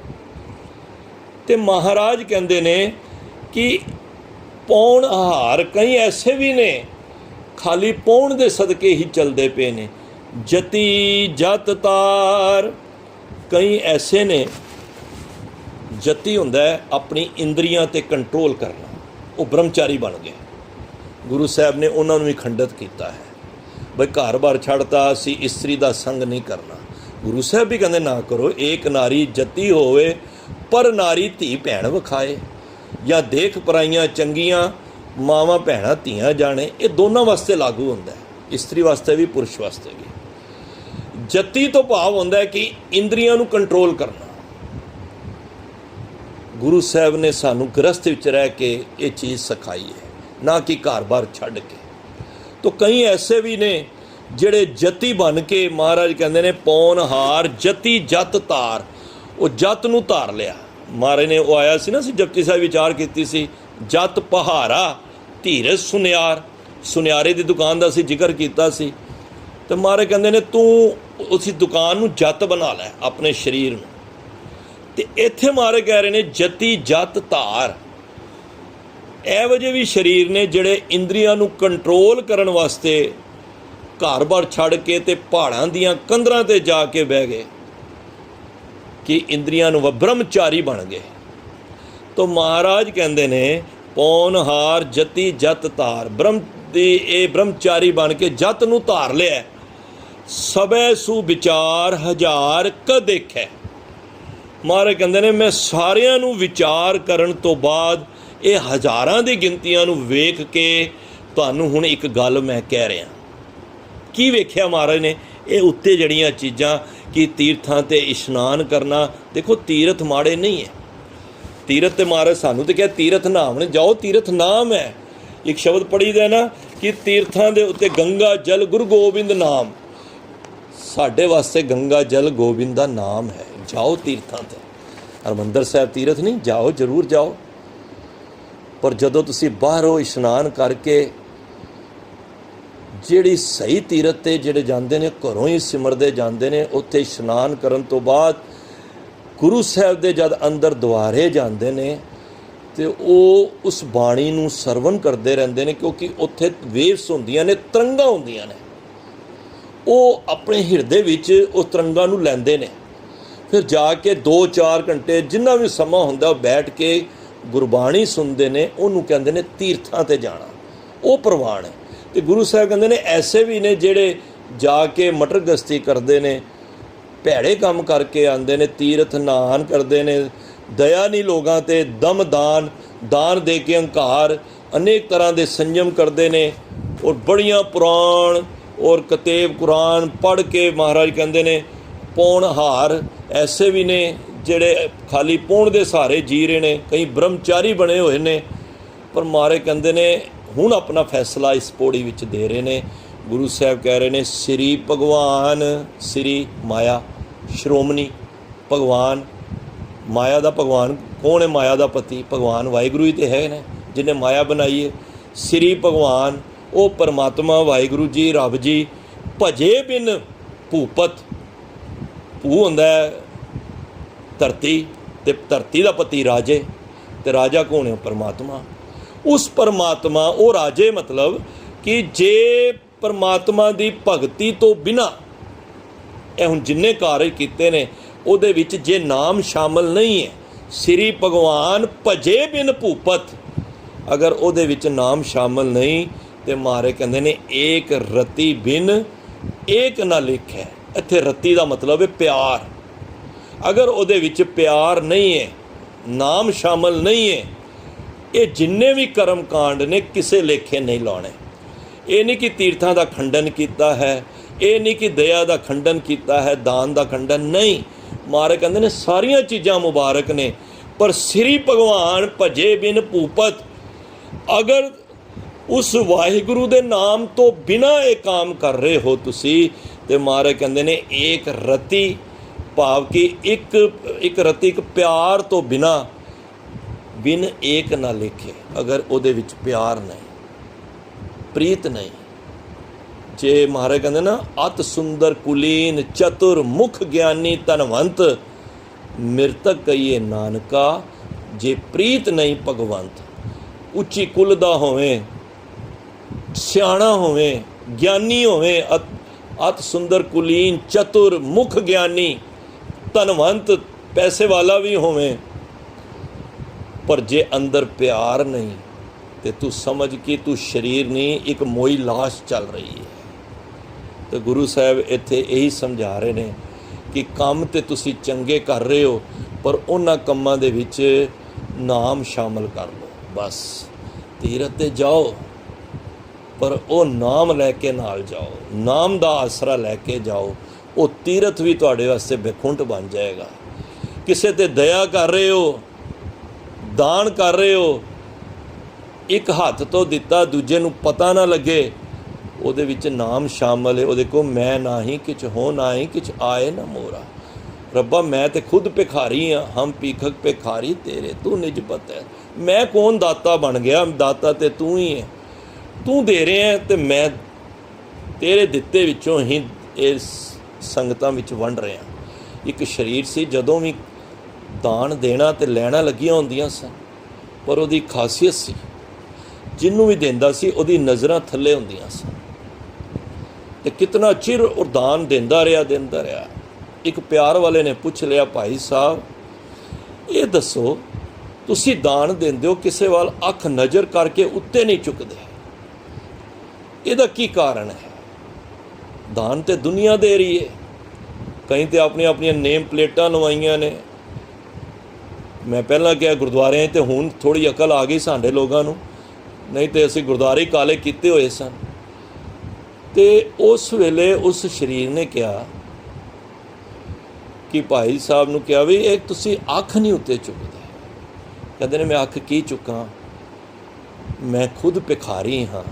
ਤੇ ਮਹਾਰਾਜ ਕਹਿੰਦੇ ਨੇ ਕਿ ਪੌਣ ਆਹਾਰ, ਕਈ ਐਸੇ ਵੀ ਨੇ ਖਾਲੀ ਪੌਣ ਦੇ ਸਦਕੇ ਹੀ ਚੱਲਦੇ ਪਏ ਨੇ। ਜਤੀ ਜਤ ਤਾਰ, ਕਈ ਐਸੇ ਨੇ, ਜਤੀ ਹੁੰਦਾ ਹੈ ਆਪਣੀ ਇੰਦਰੀਆਂ 'ਤੇ ਕੰਟਰੋਲ ਕਰਨਾ, ਉਹ ਬ੍ਰਹਮਚਾਰੀ ਬਣ ਗਏ। ਗੁਰੂ ਸਾਹਿਬ ਨੇ ਉਹਨਾਂ ਨੂੰ ਵੀ ਖੰਡਿਤ ਕੀਤਾ ਹੈ, ਬਈ ਘਰ-ਬਾਰ ਛੱਡਤਾ, ਅਸੀਂ ਇਸਤਰੀ ਦਾ ਸੰਗ ਨਹੀਂ ਕਰਨਾ। ਗੁਰੂ ਸਾਹਿਬ ਵੀ ਕਹਿੰਦੇ ਨਾ ਕਰੋ। ਏਕ ਨਾਰੀ ਜਤੀ ਹੋਵੇ, ਪਰ ਨਾਰੀ ਧੀ ਭੈਣ ਵਿਖਾਏ, ਜਾਂ ਦੇਖ ਪਰਾਈਆਂ ਚੰਗੀਆਂ ਮਾਵਾਂ ਭੈਣਾਂ ਧੀਆਂ ਜਾਣੇ। ਇਹ ਦੋਨਾਂ ਵਾਸਤੇ ਲਾਗੂ ਹੁੰਦਾ ਹੈ, ਇਸਤਰੀ ਵਾਸਤੇ ਵੀ, ਪੁਰਸ਼ ਵਾਸਤੇ ਵੀ। ਜਤੀ ਤੋਂ ਭਾਵ ਹੁੰਦਾ ਹੈ ਕਿ ਇੰਦਰੀਆਂ ਨੂੰ ਕੰਟਰੋਲ ਕਰਨਾ। ਗੁਰੂ ਸਾਹਿਬ ਨੇ ਸਾਨੂੰ ਗ੍ਰਸਥ ਵਿੱਚ ਰਹਿ ਕੇ ਇਹ ਚੀਜ਼ ਸਿਖਾਈ ਹੈ, ਨਾ ਕਿ ਘਰ-ਬਾਰ ਛੱਡ ਕੇ। ਤਾਂ ਕਈ ਐਸੇ ਵੀ ਨੇ ਜਿਹੜੇ ਜਤੀ ਬਣ ਕੇ, ਮਹਾਰਾਜ ਕਹਿੰਦੇ ਨੇ ਪੌਣ ਹਾਰ ਜਤੀ ਜਤ ਤਾਰ, ਉਹ ਜਤ ਨੂੰ ਧਾਰ ਲਿਆ। ਮਹਾਰਾਜ ਨੇ ਉਹ ਆਇਆ ਸੀ ਨਾ, ਅਸੀਂ ਜਪਜੀ ਸਾਹਿਬ ਵਿਚਾਰ ਕੀਤੀ ਸੀ, ਜਤ ਪਹਾਰਾ ਧੀਰਜ ਸੁਨਿਆਰ, ਸੁਨਿਆਰੇ ਦੀ ਦੁਕਾਨ ਦਾ ਅਸੀਂ ਜ਼ਿਕਰ ਕੀਤਾ ਸੀ। ਤੇ ਮਹਾਰਾਜ ਕਹਿੰਦੇ ਨੇ ਤੂੰ ਉਸ ਦੁਕਾਨ ਨੂੰ ਜਤ ਬਣਾ ਲੈ, ਆਪਣੇ ਸਰੀਰ ਨੂੰ। ਤੇ ਇੱਥੇ ਮਹਾਰਾਜ ਕਹਿ ਰਹੇ ਨੇ ਜਤੀ ਜਤ ਧਾਰ। ਇਹੋ ਜਿਹੇ ਵੀ ਸਰੀਰ ਨੇ ਜਿਹੜੇ ਇੰਦਰੀਆਂ ਨੂੰ ਕੰਟਰੋਲ ਕਰਨ ਵਾਸਤੇ ਘਰ-ਬਾਰ ਛੱਡ ਕੇ ਤੇ ਪਹਾੜਾਂ ਦੀਆਂ ਕੰਧਰਾਂ 'ਤੇ ਜਾ ਕੇ ਬਹਿ ਗਏ, ਕਿ ਇੰਦਰੀਆਂ ਨੂੰ ਬ੍ਰਹਮਚਾਰੀ ਬਣ ਗਏ। ਤਾਂ ਮਹਾਰਾਜ ਕਹਿੰਦੇ ਨੇ ਪੌਣ ਹਾਰ ਜਤੀ ਜਤ ਧਾਰ, ਬ੍ਰਹਮ ਦੀ ਇਹ ਬ੍ਰਹਮਚਾਰੀ ਬਣ ਕੇ ਜਤ ਨੂੰ ਧਾਰ ਲਿਆ। ਸਭੈ ਸੂ ਵਿਚਾਰ ਹਜ਼ਾਰ ਕ ਦੇਖੈ। ਮਹਾਰਾਜ ਕਹਿੰਦੇ ਨੇ ਮੈਂ ਸਾਰਿਆਂ ਨੂੰ ਵਿਚਾਰ ਕਰਨ ਤੋਂ ਬਾਅਦ ਇਹ ਹਜ਼ਾਰਾਂ ਦੀ ਗਿਣਤੀਆਂ ਨੂੰ ਵੇਖ ਕੇ ਤੁਹਾਨੂੰ ਹੁਣ ਇੱਕ ਗੱਲ ਮੈਂ ਕਹਿ ਰਿਹਾ। ਕੀ ਵੇਖਿਆ ਮਹਾਰਾਜ ਨੇ? ਇਹ ਉੱਤੇ ਜਿਹੜੀਆਂ ਚੀਜ਼ਾਂ ਕਿ ਤੀਰਥਾਂ 'ਤੇ ਇਸ਼ਨਾਨ ਕਰਨਾ, ਦੇਖੋ ਤੀਰਥ ਮਾੜੇ ਨਹੀਂ ਹੈ। ਤੀਰਥ ਤੇ ਮਹਾਰਾਜ ਸਾਨੂੰ ਤੇ ਕਿਹਾ ਤੀਰਥ ਨਾਮ ਜਾਓ, ਤੀਰਥ ਨਾਮ ਹੈ। ਇੱਕ ਸ਼ਬਦ ਪੜ੍ਹੀ ਦਾ ਨਾ ਕਿ ਤੀਰਥਾਂ ਦੇ ਉੱਤੇ ਗੰਗਾ ਜਲ ਗੁਰੂ ਗੋਬਿੰਦ ਨਾਮ। ਸਾਡੇ ਵਾਸਤੇ ਗੰਗਾ ਜਲ ਗੋਬਿੰਦ ਦਾ ਨਾਮ ਹੈ। ਜਾਓ ਤੀਰਥਾਂ 'ਤੇ। ਹਰਿਮੰਦਰ ਸਾਹਿਬ ਤੀਰਥ ਨਹੀਂ, ਜਾਓ, ਜ਼ਰੂਰ ਜਾਓ। ਪਰ ਜਦੋਂ ਤੁਸੀਂ ਬਾਹਰੋਂ ਇਸ਼ਨਾਨ ਕਰਕੇ ਜਿਹੜੀ ਸਹੀ ਤੀਰਥ 'ਤੇ ਜਿਹੜੇ ਜਾਂਦੇ ਨੇ, ਘਰੋਂ ਹੀ ਸਿਮਰਦੇ ਜਾਂਦੇ ਨੇ, ਉੱਥੇ ਇਸ਼ਨਾਨ ਕਰਨ ਤੋਂ ਬਾਅਦ ਗੁਰੂ ਸਾਹਿਬ ਦੇ ਜਦ ਅੰਦਰ ਦੁਆਰੇ ਜਾਂਦੇ ਨੇ ਤੇ ਉਹ ਉਸ ਬਾਣੀ ਨੂੰ ਸਰਵਣ ਕਰਦੇ ਰਹਿੰਦੇ ਨੇ, ਕਿਉਂਕਿ ਉੱਥੇ ਵੇਵਸ ਹੁੰਦੀਆਂ ਨੇ, ਤਰੰਗਾਂ ਹੁੰਦੀਆਂ ਨੇ। ਉਹ ਆਪਣੇ ਹਿਰਦੇ ਵਿੱਚ ਉਸ ਤਰੰਗਾਂ ਨੂੰ ਲੈਂਦੇ ਨੇ। ਫਿਰ ਜਾ ਕੇ 2-4 ਘੰਟੇ ਜਿੰਨਾ ਵੀ ਸਮਾਂ ਹੁੰਦਾ ਉਹ ਬੈਠ ਕੇ ਗੁਰਬਾਣੀ ਸੁਣਦੇ ਨੇ। ਉਹਨੂੰ ਕਹਿੰਦੇ ਨੇ ਤੀਰਥਾਂ ਤੇ ਜਾਣਾ। ਉਹ ਪ੍ਰਵਾਨ ਹੈ। ਤੇ ਗੁਰੂ ਸਾਹਿਬ ਕਹਿੰਦੇ ਨੇ ਐਸੇ ਵੀ ਨੇ ਜਿਹੜੇ ਜਾ ਕੇ ਮਟਰ ਗਸ਼ਤੀ ਕਰਦੇ ਨੇ, ਭੈੜੇ ਕੰਮ ਕਰਕੇ ਆਉਂਦੇ ਨੇ, ਤੀਰਥ ਨਾਨ ਕਰਦੇ ਨੇ, ਦਇਆ ਨਹੀਂ ਲੋਕਾਂ 'ਤੇ, ਦਮ ਦਾਨ ਦਾਨ ਦੇ ਕੇ ਹੰਕਾਰ ਅਨੇਕ ਤਰ੍ਹਾਂ ਦੇ ਸੰਜਮ ਕਰਦੇ ਨੇ। ਔਰ ਬੜੀਆਂ ਪੁਰਾਣ ਔਰ ਕਤੇਬ ਕੁਰਾਨ ਪੜ੍ਹ ਕੇ ਮਹਾਰਾਜ ਕਹਿੰਦੇ ਨੇ ਪੌਣਹਾਰ ਐਸੇ ਵੀ ਨੇ ਜਿਹੜੇ ਖਾਲੀ ਪੌਣ ਦੇ ਸਹਾਰੇ ਜੀ ਰਹੇ ਨੇ, ਕਈ ਬ੍ਰਹਮਚਾਰੀ ਬਣੇ ਹੋਏ ਨੇ, ਪਰ ਮਹਾਰਾਜ ਕਹਿੰਦੇ ਨੇ ਹੁਣ ਆਪਣਾ ਫੈਸਲਾ ਇਸ ਪੌੜੀ ਵਿੱਚ ਦੇ ਰਹੇ ਨੇ। ਗੁਰੂ ਸਾਹਿਬ ਕਹਿ ਰਹੇ ਨੇ ਸ੍ਰੀ ਭਗਵਾਨ, ਸ੍ਰੀ ਮਾਇਆ, ਸ਼੍ਰੋਮਣੀ ਭਗਵਾਨ। ਮਾਇਆ ਦਾ ਭਗਵਾਨ ਕੌਣ ਹੈ? ਮਾਇਆ ਦਾ ਪਤੀ ਭਗਵਾਨ ਵਾਹਿਗੁਰੂ ਹੀ ਤੇ ਹੈ ਨੇ ਜਿਹਨੇ ਮਾਇਆ ਬਣਾਈ ਹੈ। ਸ੍ਰੀ ਭਗਵਾਨ ਉਹ ਪਰਮਾਤਮਾ ਵਾਹਿਗੁਰੂ ਜੀ, ਰੱਬ ਜੀ। ਭਜੇ ਬਿਨ ਭੂਪਤ, ਭੂ ਹੁੰਦਾ ਧਰਤੀ, ਤੇ ਧਰਤੀ ਦਾ ਪਤੀ ਰਾਜੇ, ਤੇ ਰਾਜਾ ਕੌਣ ਹੈ? ਪਰਮਾਤਮਾ। ਉਸ ਪਰਮਾਤਮਾ ਉਹ ਰਾਜੇ, ਮਤਲਬ ਕਿ ਜੇ ਪਰਮਾਤਮਾ ਦੀ ਭਗਤੀ ਤੋਂ ਬਿਨਾਂ ਇਹ ਹੁਣ ਜਿੰਨੇ ਕਾਰਜ ਕੀਤੇ ਨੇ ਉਹਦੇ ਵਿੱਚ ਜੇ ਨਾਮ ਸ਼ਾਮਲ ਨਹੀਂ ਹੈ, ਸ੍ਰੀ ਭਗਵਾਨ ਭਜੇ ਬਿਨ ਭੂਪਤ, ਅਗਰ ਉਹਦੇ ਵਿੱਚ ਨਾਮ ਸ਼ਾਮਲ ਨਹੀਂ ਤੇ ਮਾਰੇ ਕਹਿੰਦੇ ਨੇ ਏਕ ਰਤੀ ਬਿਨ ਏਕ ਨਾ ਲਿਖੈ। ਇੱਥੇ ਰਤੀ ਦਾ ਮਤਲਬ ਹੈ ਪਿਆਰ। ਅਗਰ ਉਹਦੇ ਵਿੱਚ ਪਿਆਰ ਨਹੀਂ ਹੈ, ਨਾਮ ਸ਼ਾਮਲ ਨਹੀਂ ਹੈ, ਇਹ ਜਿੰਨੇ ਵੀ ਕਰਮ ਕਾਂਡ ਨੇ ਕਿਸੇ ਲੇਖੇ ਨਹੀਂ ਲਾਉਣੇ। ਇਹ ਨਹੀਂ ਕਿ ਤੀਰਥਾਂ ਦਾ ਖੰਡਨ ਕੀਤਾ ਹੈ, ਇਹ ਨਹੀਂ ਕਿ ਦਇਆ ਦਾ ਖੰਡਨ ਕੀਤਾ ਹੈ, ਦਾਨ ਦਾ ਖੰਡਨ ਨਹੀਂ। ਮਹਾਰਾਜ ਕਹਿੰਦੇ ਨੇ ਸਾਰੀਆਂ ਚੀਜ਼ਾਂ ਮੁਬਾਰਕ ਨੇ, ਪਰ ਸ੍ਰੀ ਭਗਵਾਨ ਭਜੇ ਬਿਨ ਭੂਪਤ, ਅਗਰ ਉਸ ਵਾਹਿਗੁਰੂ ਦੇ ਨਾਮ ਤੋਂ ਬਿਨਾਂ ਇਹ ਕੰਮ ਕਰ ਰਹੇ ਹੋ ਤੁਸੀਂ, ਤੇ ਮਹਾਰਾਜ ਕਹਿੰਦੇ ਨੇ ਏਕ ਰਤੀ, ਭਾਵ ਕਿ ਇੱਕ ਰਤੀ, ਇੱਕ ਪਿਆਰ ਤੋਂ ਬਿਨਾਂ, ਬਿਨ ਏਕ ਨਾ ਲਿਖੇ। ਅਗਰ ਉਹਦੇ ਵਿੱਚ ਪਿਆਰ ਨਹੀਂ, ਪ੍ਰੀਤ ਨਹੀਂ, ਜੇ ਮਹਾਰਾਜ ਕਹਿੰਦੇ ਨਾ ਅਤ ਸੁੰਦਰ ਕੁਲੀਨ ਚਤੁਰ ਮੁਖ ਗਿਆਨੀ ਧਨਵੰਤ, ਮਿਰਤਕ ਕਹੀਏ ਨਾਨਕਾ, ਜੇ ਪ੍ਰੀਤ ਨਹੀਂ ਭਗਵੰਤ। ਉੱਚੀ ਕੁਲ ਦਾ ਹੋਵੇ, ਸਿਆਣਾ ਹੋਵੇ, ਗਿਆਨੀ ਹੋਵੇ, ਅਤ ਸੁੰਦਰ ਕੁਲੀਨ ਚਤੁਰ ਮੁਖ ਗਿਆਨੀ ਧਨਵੰਤ, ਪੈਸੇ ਵਾਲਾ ਵੀ ਹੋਵੇ, ਪਰ ਜੇ ਅੰਦਰ ਪਿਆਰ ਨਹੀਂ ਤੇ ਤੂੰ ਸਮਝ ਕਿ ਤੂੰ ਸਰੀਰ ਨਹੀਂ, ਇੱਕ ਮੋਈ ਲਾਸ਼ ਚੱਲ ਰਹੀ ਹੈ। ਤੇ ਗੁਰੂ ਸਾਹਿਬ ਇੱਥੇ ਇਹੀ ਸਮਝਾ ਰਹੇ ਨੇ ਕਿ ਕੰਮ ਤੇ ਤੁਸੀਂ ਚੰਗੇ ਕਰ ਰਹੇ ਹੋ, ਪਰ ਉਹਨਾਂ ਕੰਮਾਂ ਦੇ ਵਿੱਚ ਨਾਮ ਸ਼ਾਮਲ ਕਰ ਲਓ। ਬਸ ਤੀਰਥ 'ਤੇ ਜਾਓ, ਪਰ ਉਹ ਨਾਮ ਲੈ ਕੇ ਨਾਲ ਜਾਓ, ਨਾਮ ਦਾ ਆਸਰਾ ਲੈ ਕੇ ਜਾਓ। ਉਹ ਤੀਰਥ ਵੀ ਤੁਹਾਡੇ ਵਾਸਤੇ ਬੇਖੁੰਟ ਬਣ ਜਾਏਗਾ। ਕਿਸੇ 'ਤੇ ਦਇਆ ਕਰ ਰਹੇ ਹੋ, ਦਾਨ ਕਰ ਰਹੇ ਹੋ, ਇੱਕ ਹੱਥ ਤੋਂ ਦਿੱਤਾ ਦੂਜੇ ਨੂੰ ਪਤਾ ਨਾ ਲੱਗੇ, ਉਹਦੇ ਵਿੱਚ ਨਾਮ ਸ਼ਾਮਲ ਹੈ। ਉਹਦੇ ਕੋ ਮੈਂ ਨਾ ਹੀ ਕਿਛ ਹੋ ਨਾ ਹੀ ਕਿਛ ਆਏ ਨਾ ਮੋਰਾ। ਰੱਬਾ ਮੈਂ ਤੇ ਖੁਦ ਭਿਖਾਰੀ ਹਾਂ, ਹਮ ਭੀਖਕ ਭਿਖਾਰੀ ਤੇਰੇ, ਤੂੰ ਨਿਜਬਤ ਹੈ। ਮੈਂ ਕੌਣ ਦਾਤਾ ਬਣ ਗਿਆ? ਦਾਤਾ ਤੇ ਤੂੰ ਹੀ ਹੈ। ਤੂੰ ਦੇ ਰਿਹਾ ਹੈ ਤੇ ਮੈਂ ਤੇਰੇ ਦਿੱਤੇ ਵਿੱਚੋਂ ਹੀ ਇਸ ਸੰਗਤਾਂ ਵਿੱਚ ਵੰਡ ਰਿਹਾ। ਇੱਕ ਸਰੀਰ ਸੀ, ਜਦੋਂ ਵੀ ਦਾਨ ਦੇਣਾ ਤੇ ਲੈਣਾ ਲੱਗੀਆਂ ਹੁੰਦੀਆਂ ਸਨ, ਪਰ ਉਹਦੀ ਖਾਸੀਅਤ ਸੀ, ਜਿਹਨੂੰ ਵੀ ਦਿੰਦਾ ਸੀ ਉਹਦੀ ਨਜ਼ਰਾਂ ਥੱਲੇ ਹੁੰਦੀਆਂ ਸਨ। ਤੇ ਕਿਤਨਾ ਚਿਰ ਉਹ ਦਾਨ ਦਿੰਦਾ ਰਿਹਾ। ਇੱਕ ਪਿਆਰ ਵਾਲੇ ਨੇ ਪੁੱਛ ਲਿਆ, ਭਾਈ ਸਾਹਿਬ ਇਹ ਦੱਸੋ ਤੁਸੀਂ ਦਾਨ ਦਿੰਦੇ ਹੋ, ਕਿਸੇ ਵੱਲ ਅੱਖ ਨਜ਼ਰ ਕਰਕੇ ਉੱਤੇ ਨਹੀਂ ਚੁੱਕਦੇ, ਇਹਦਾ ਕੀ ਕਾਰਨ ਹੈ? ਦਾਨ ਤੇ ਦੁਨੀਆ ਦੇ ਰਹੀ ਹੈ, ਕਈ ਤੇ ਆਪਣੀਆਂ ਨੇਮ ਪਲੇਟਾਂ ਲਵਾਈਆਂ ਨੇ। ਮੈਂ ਪਹਿਲਾਂ ਕਿਹਾ ਗੁਰਦੁਆਰਿਆਂ 'ਤੇ ਹੁਣ ਥੋੜ੍ਹੀ ਅਕਲ ਆ ਗਈ ਸਾਡੇ ਲੋਕਾਂ ਨੂੰ, ਨਹੀਂ ਤੇ ਅਸੀਂ ਗੁਰਦੁਆਰੇ ਕਾਲੇ ਕੀਤੇ ਹੋਏ ਸਨ। ਤੇ ਉਸ ਵੇਲੇ ਉਸ ਸ਼ਰੀਰ ਨੇ ਕਿਹਾ ਕਿ ਭਾਈ ਸਾਹਿਬ ਨੂੰ ਕਿਹਾ ਵੀ ਇਹ ਤੁਸੀਂ ਅੱਖ ਨਹੀਂ ਉੱਤੇ ਚੁੱਕਦੇ। ਕਹਿੰਦੇ ਨੇ ਮੈਂ ਅੱਖ ਕੀ ਚੁੱਕਾਂ, ਮੈਂ ਖੁਦ ਭਿਖਾਰੀ ਹਾਂ,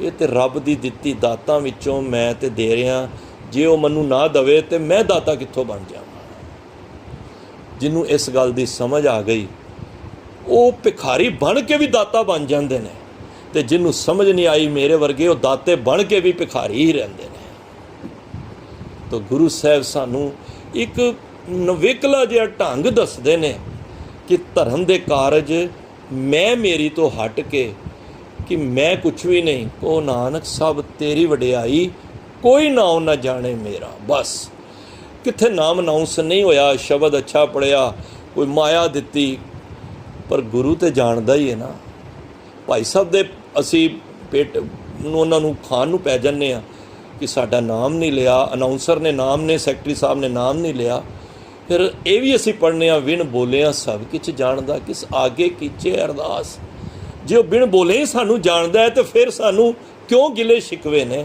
ਇਹ ਤੇ ਰੱਬ ਦੀ ਦਿੱਤੀ ਦਾਤਾਂ ਵਿੱਚੋਂ ਮੈਂ ਤੇ ਦੇ ਰਿਹਾ। ਜੇ ਉਹ ਮੈਨੂੰ ਨਾ ਦਵੇ ਤੇ ਮੈਂ ਦਾਤਾ ਕਿੱਥੋਂ ਬਣ ਜਾਵਾਂ? ਜਿਹਨੂੰ ਇਸ ਗੱਲ ਦੀ ਸਮਝ ਆ ਗਈ ਉਹ ਭਿਖਾਰੀ ਬਣ ਕੇ ਵੀ ਦਾਤਾ ਬਣ ਜਾਂਦੇ ਨੇ, ਤੇ ਜਿਹਨੂੰ ਸਮਝ ਨਹੀਂ ਆਈ ਮੇਰੇ ਵਰਗੇ ਉਹ ਦਾਤੇ ਬਣ ਕੇ ਵੀ ਭਿਖਾਰੀ ਹੀ ਰਹਿੰਦੇ ਨੇ। ਤਾਂ ਗੁਰੂ ਸਾਹਿਬ ਸਾਨੂੰ ਇੱਕ ਨਵੇਕਲਾ ਜਿਹਾ ਢੰਗ ਦੱਸਦੇ ਨੇ ਕਿ ਧਰਮ ਦੇ ਕਾਰਜ ਮੈਂ ਮੇਰੀ ਤੋਂ ਹਟ ਕੇ ਕਿ ਮੈਂ ਕੁਛ ਵੀ ਨਹੀਂ, ਕੋ ਨਾਨਕ ਸਭ ਤੇਰੀ ਵਡਿਆਈ, ਕੋਈ ਨਾਉ ਨਾ ਜਾਣੇ ਮੇਰਾ। ਬਸ ਕਿੱਥੇ ਨਾਮ ਅਨਾਉਂਸ ਨਹੀਂ ਹੋਇਆ, ਸ਼ਬਦ ਅੱਛਾ ਪੜਿਆ, ਕੋਈ ਮਾਇਆ ਦਿੱਤੀ, ਪਰ ਗੁਰੂ ਤੇ ਜਾਣਦਾ ਹੀ ਹੈ ਨਾ। ਭਾਈ ਸਾਹਿਬ ਦੇ ਅਸੀਂ ਪੇਟ ਨੂੰ ਉਹਨਾਂ ਨੂੰ ਖਾਣ ਨੂੰ ਪੈ ਜਾਂਦੇ ਹਾਂ ਕਿ ਸਾਡਾ ਨਾਮ ਨਹੀਂ ਲਿਆ, ਅਨਾਉਂਸਰ ਨੇ ਨਾਮ ਨੇ, ਸੈਕਟਰੀ ਸਾਹਿਬ ਨੇ ਨਾਮ ਨਹੀਂ ਲਿਆ, फिर ये भी असी पढ़ने आ, विण बोलिया सब किछ जानदा, किस आगे कीचे अरदास। जे बिन बोले ही सानू जानदा है तो फिर सानू क्यों गिले शिकवे ने।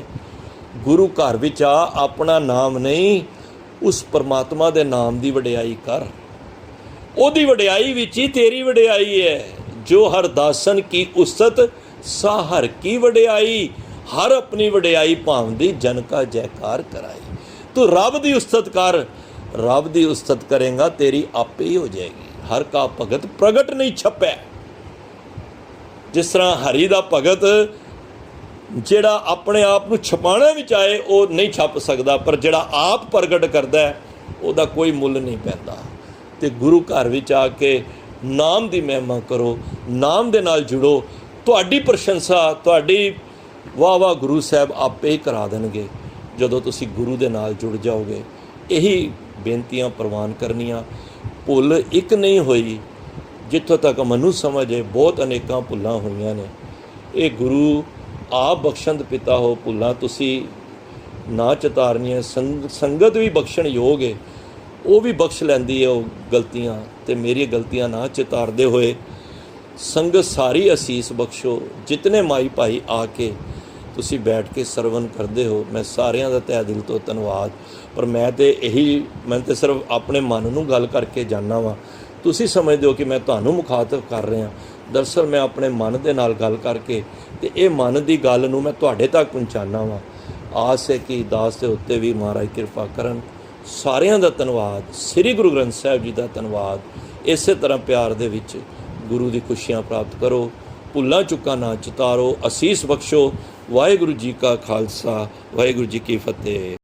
गुरु घर विच आ, अपना नाम नहीं, उस परमात्मा दे नाम दी वडियाई कर। ओदी वडियाई विच ही तेरी वडियाई है। जो हर दासन की उस्तत, सा हर की वडियाई। हर अपनी वडियाई भावदी, जन का जयकार कराई। तू रब दी उस्तत कर, रब दी उस्तत करेगा तेरी आपे ही हो जाएगी। हर का भगत प्रगट नहीं छपै। जिस तरह हरि दा भगत ਜਿਹੜਾ ਆਪਣੇ ਆਪ ਨੂੰ ਛਪਾਉਣਾ ਵੀ ਚਾਹੇ ਉਹ ਨਹੀਂ ਛਪ ਸਕਦਾ, ਪਰ ਜਿਹੜਾ ਆਪ ਪ੍ਰਗਟ ਕਰਦਾ ਉਹਦਾ ਕੋਈ ਮੁੱਲ ਨਹੀਂ ਪੈਂਦਾ। ਤੇ ਗੁਰੂ ਘਰ ਵਿੱਚ ਆ ਕੇ ਨਾਮ ਦੀ ਮਹਿਮਾ ਕਰੋ, ਨਾਮ ਦੇ ਨਾਲ ਜੁੜੋ। ਤੁਹਾਡੀ ਪ੍ਰਸ਼ੰਸਾ, ਤੁਹਾਡੀ ਵਾਹ ਵਾਹ ਗੁਰੂ ਸਾਹਿਬ ਆਪੇ ਹੀ ਕਰਾ ਦੇਣਗੇ ਜਦੋਂ ਤੁਸੀਂ ਗੁਰੂ ਦੇ ਨਾਲ ਜੁੜ ਜਾਓਗੇ। ਇਹੀ ਬੇਨਤੀਆਂ ਪ੍ਰਵਾਨ ਕਰਨੀਆਂ। ਭੁੱਲ ਇੱਕ ਨਹੀਂ ਹੋਈ, ਜਿੱਥੋਂ ਤੱਕ ਮੈਨੂੰ ਸਮਝ ਹੈ ਬਹੁਤ ਅਨੇਕਾਂ ਭੁੱਲਾਂ ਹੋਈਆਂ ਨੇ। ਇਹ ਗੁਰੂ ਆਪ ਬਖਸ਼ੰਦ ਪਿਤਾ ਹੋ। ਭੁੱਲਾਂ ਤੁਸੀਂ ਨਾ ਚਿਤਾਰਨੀਆਂ। ਸੰਗਤ ਵੀ ਬਖਸ਼ਣ ਯੋਗ ਹੈ, ਉਹ ਵੀ ਬਖਸ਼ ਲੈਂਦੀ ਹੈ ਉਹ ਗਲਤੀਆਂ। ਤੇ ਮੇਰੀਆਂ ਗਲਤੀਆਂ ਨਾ ਚਿਤਾਰਦੇ ਹੋਏ ਸੰਗਤ ਸਾਰੀ ਅਸੀਸ ਬਖਸ਼ੋ। ਜਿਤਨੇ ਮਾਈ ਭਾਈ ਆ ਕੇ ਤੁਸੀਂ ਬੈਠ ਕੇ ਸਰਵਨ ਕਰਦੇ ਹੋ, ਮੈਂ ਸਾਰਿਆਂ ਦਾ ਤਹਿ ਦਿਲ ਤੋਂ ਧੰਨਵਾਦ। ਪਰ ਮੈਂ ਤਾਂ ਸਿਰਫ ਆਪਣੇ ਮਨ ਨੂੰ ਗੱਲ ਕਰਕੇ ਜਾਣਾ ਵਾਂ। ਤੁਸੀਂ ਸਮਝਦੇ ਹੋ ਕਿ ਮੈਂ ਤੁਹਾਨੂੰ ਮੁਖਾਤਬ ਕਰ ਰਿਹਾ। ਦਰਅਸਲ ਮੈਂ ਆਪਣੇ ਮਨ ਦੇ ਨਾਲ ਗੱਲ ਕਰਕੇ ਤੇ ਇਹ ਮਨ ਦੀ ਗੱਲ ਨੂੰ ਮੈਂ ਤੁਹਾਡੇ ਤੱਕ ਪਹੁੰਚਾਉਣਾ ਵਾਂ। ਆਸ ਹੈ ਕਿ ਦਾਸ ਦੇ ਉੱਤੇ ਵੀ ਮਹਾਰਾਜ ਕਿਰਪਾ ਕਰਨ। ਸਾਰਿਆਂ ਦਾ ਧੰਨਵਾਦ। ਸ੍ਰੀ ਗੁਰੂ ਗ੍ਰੰਥ ਸਾਹਿਬ ਜੀ ਦਾ ਧੰਨਵਾਦ। ਇਸੇ ਤਰ੍ਹਾਂ ਪਿਆਰ ਦੇ ਵਿੱਚ ਗੁਰੂ ਦੀ ਖੁਸ਼ੀਆਂ ਪ੍ਰਾਪਤ ਕਰੋ। ਭੁੱਲਾਂ ਚੁੱਕਾਂ ਨਾ ਚਿਤਾਰੋ। ਅਸੀਸ ਬਖਸ਼ੋ। ਵਾਹਿਗੁਰੂ ਜੀ ਕਾ ਖਾਲਸਾ, ਵਾਹਿਗੁਰੂ ਜੀ ਕੀ ਫਤਿਹ।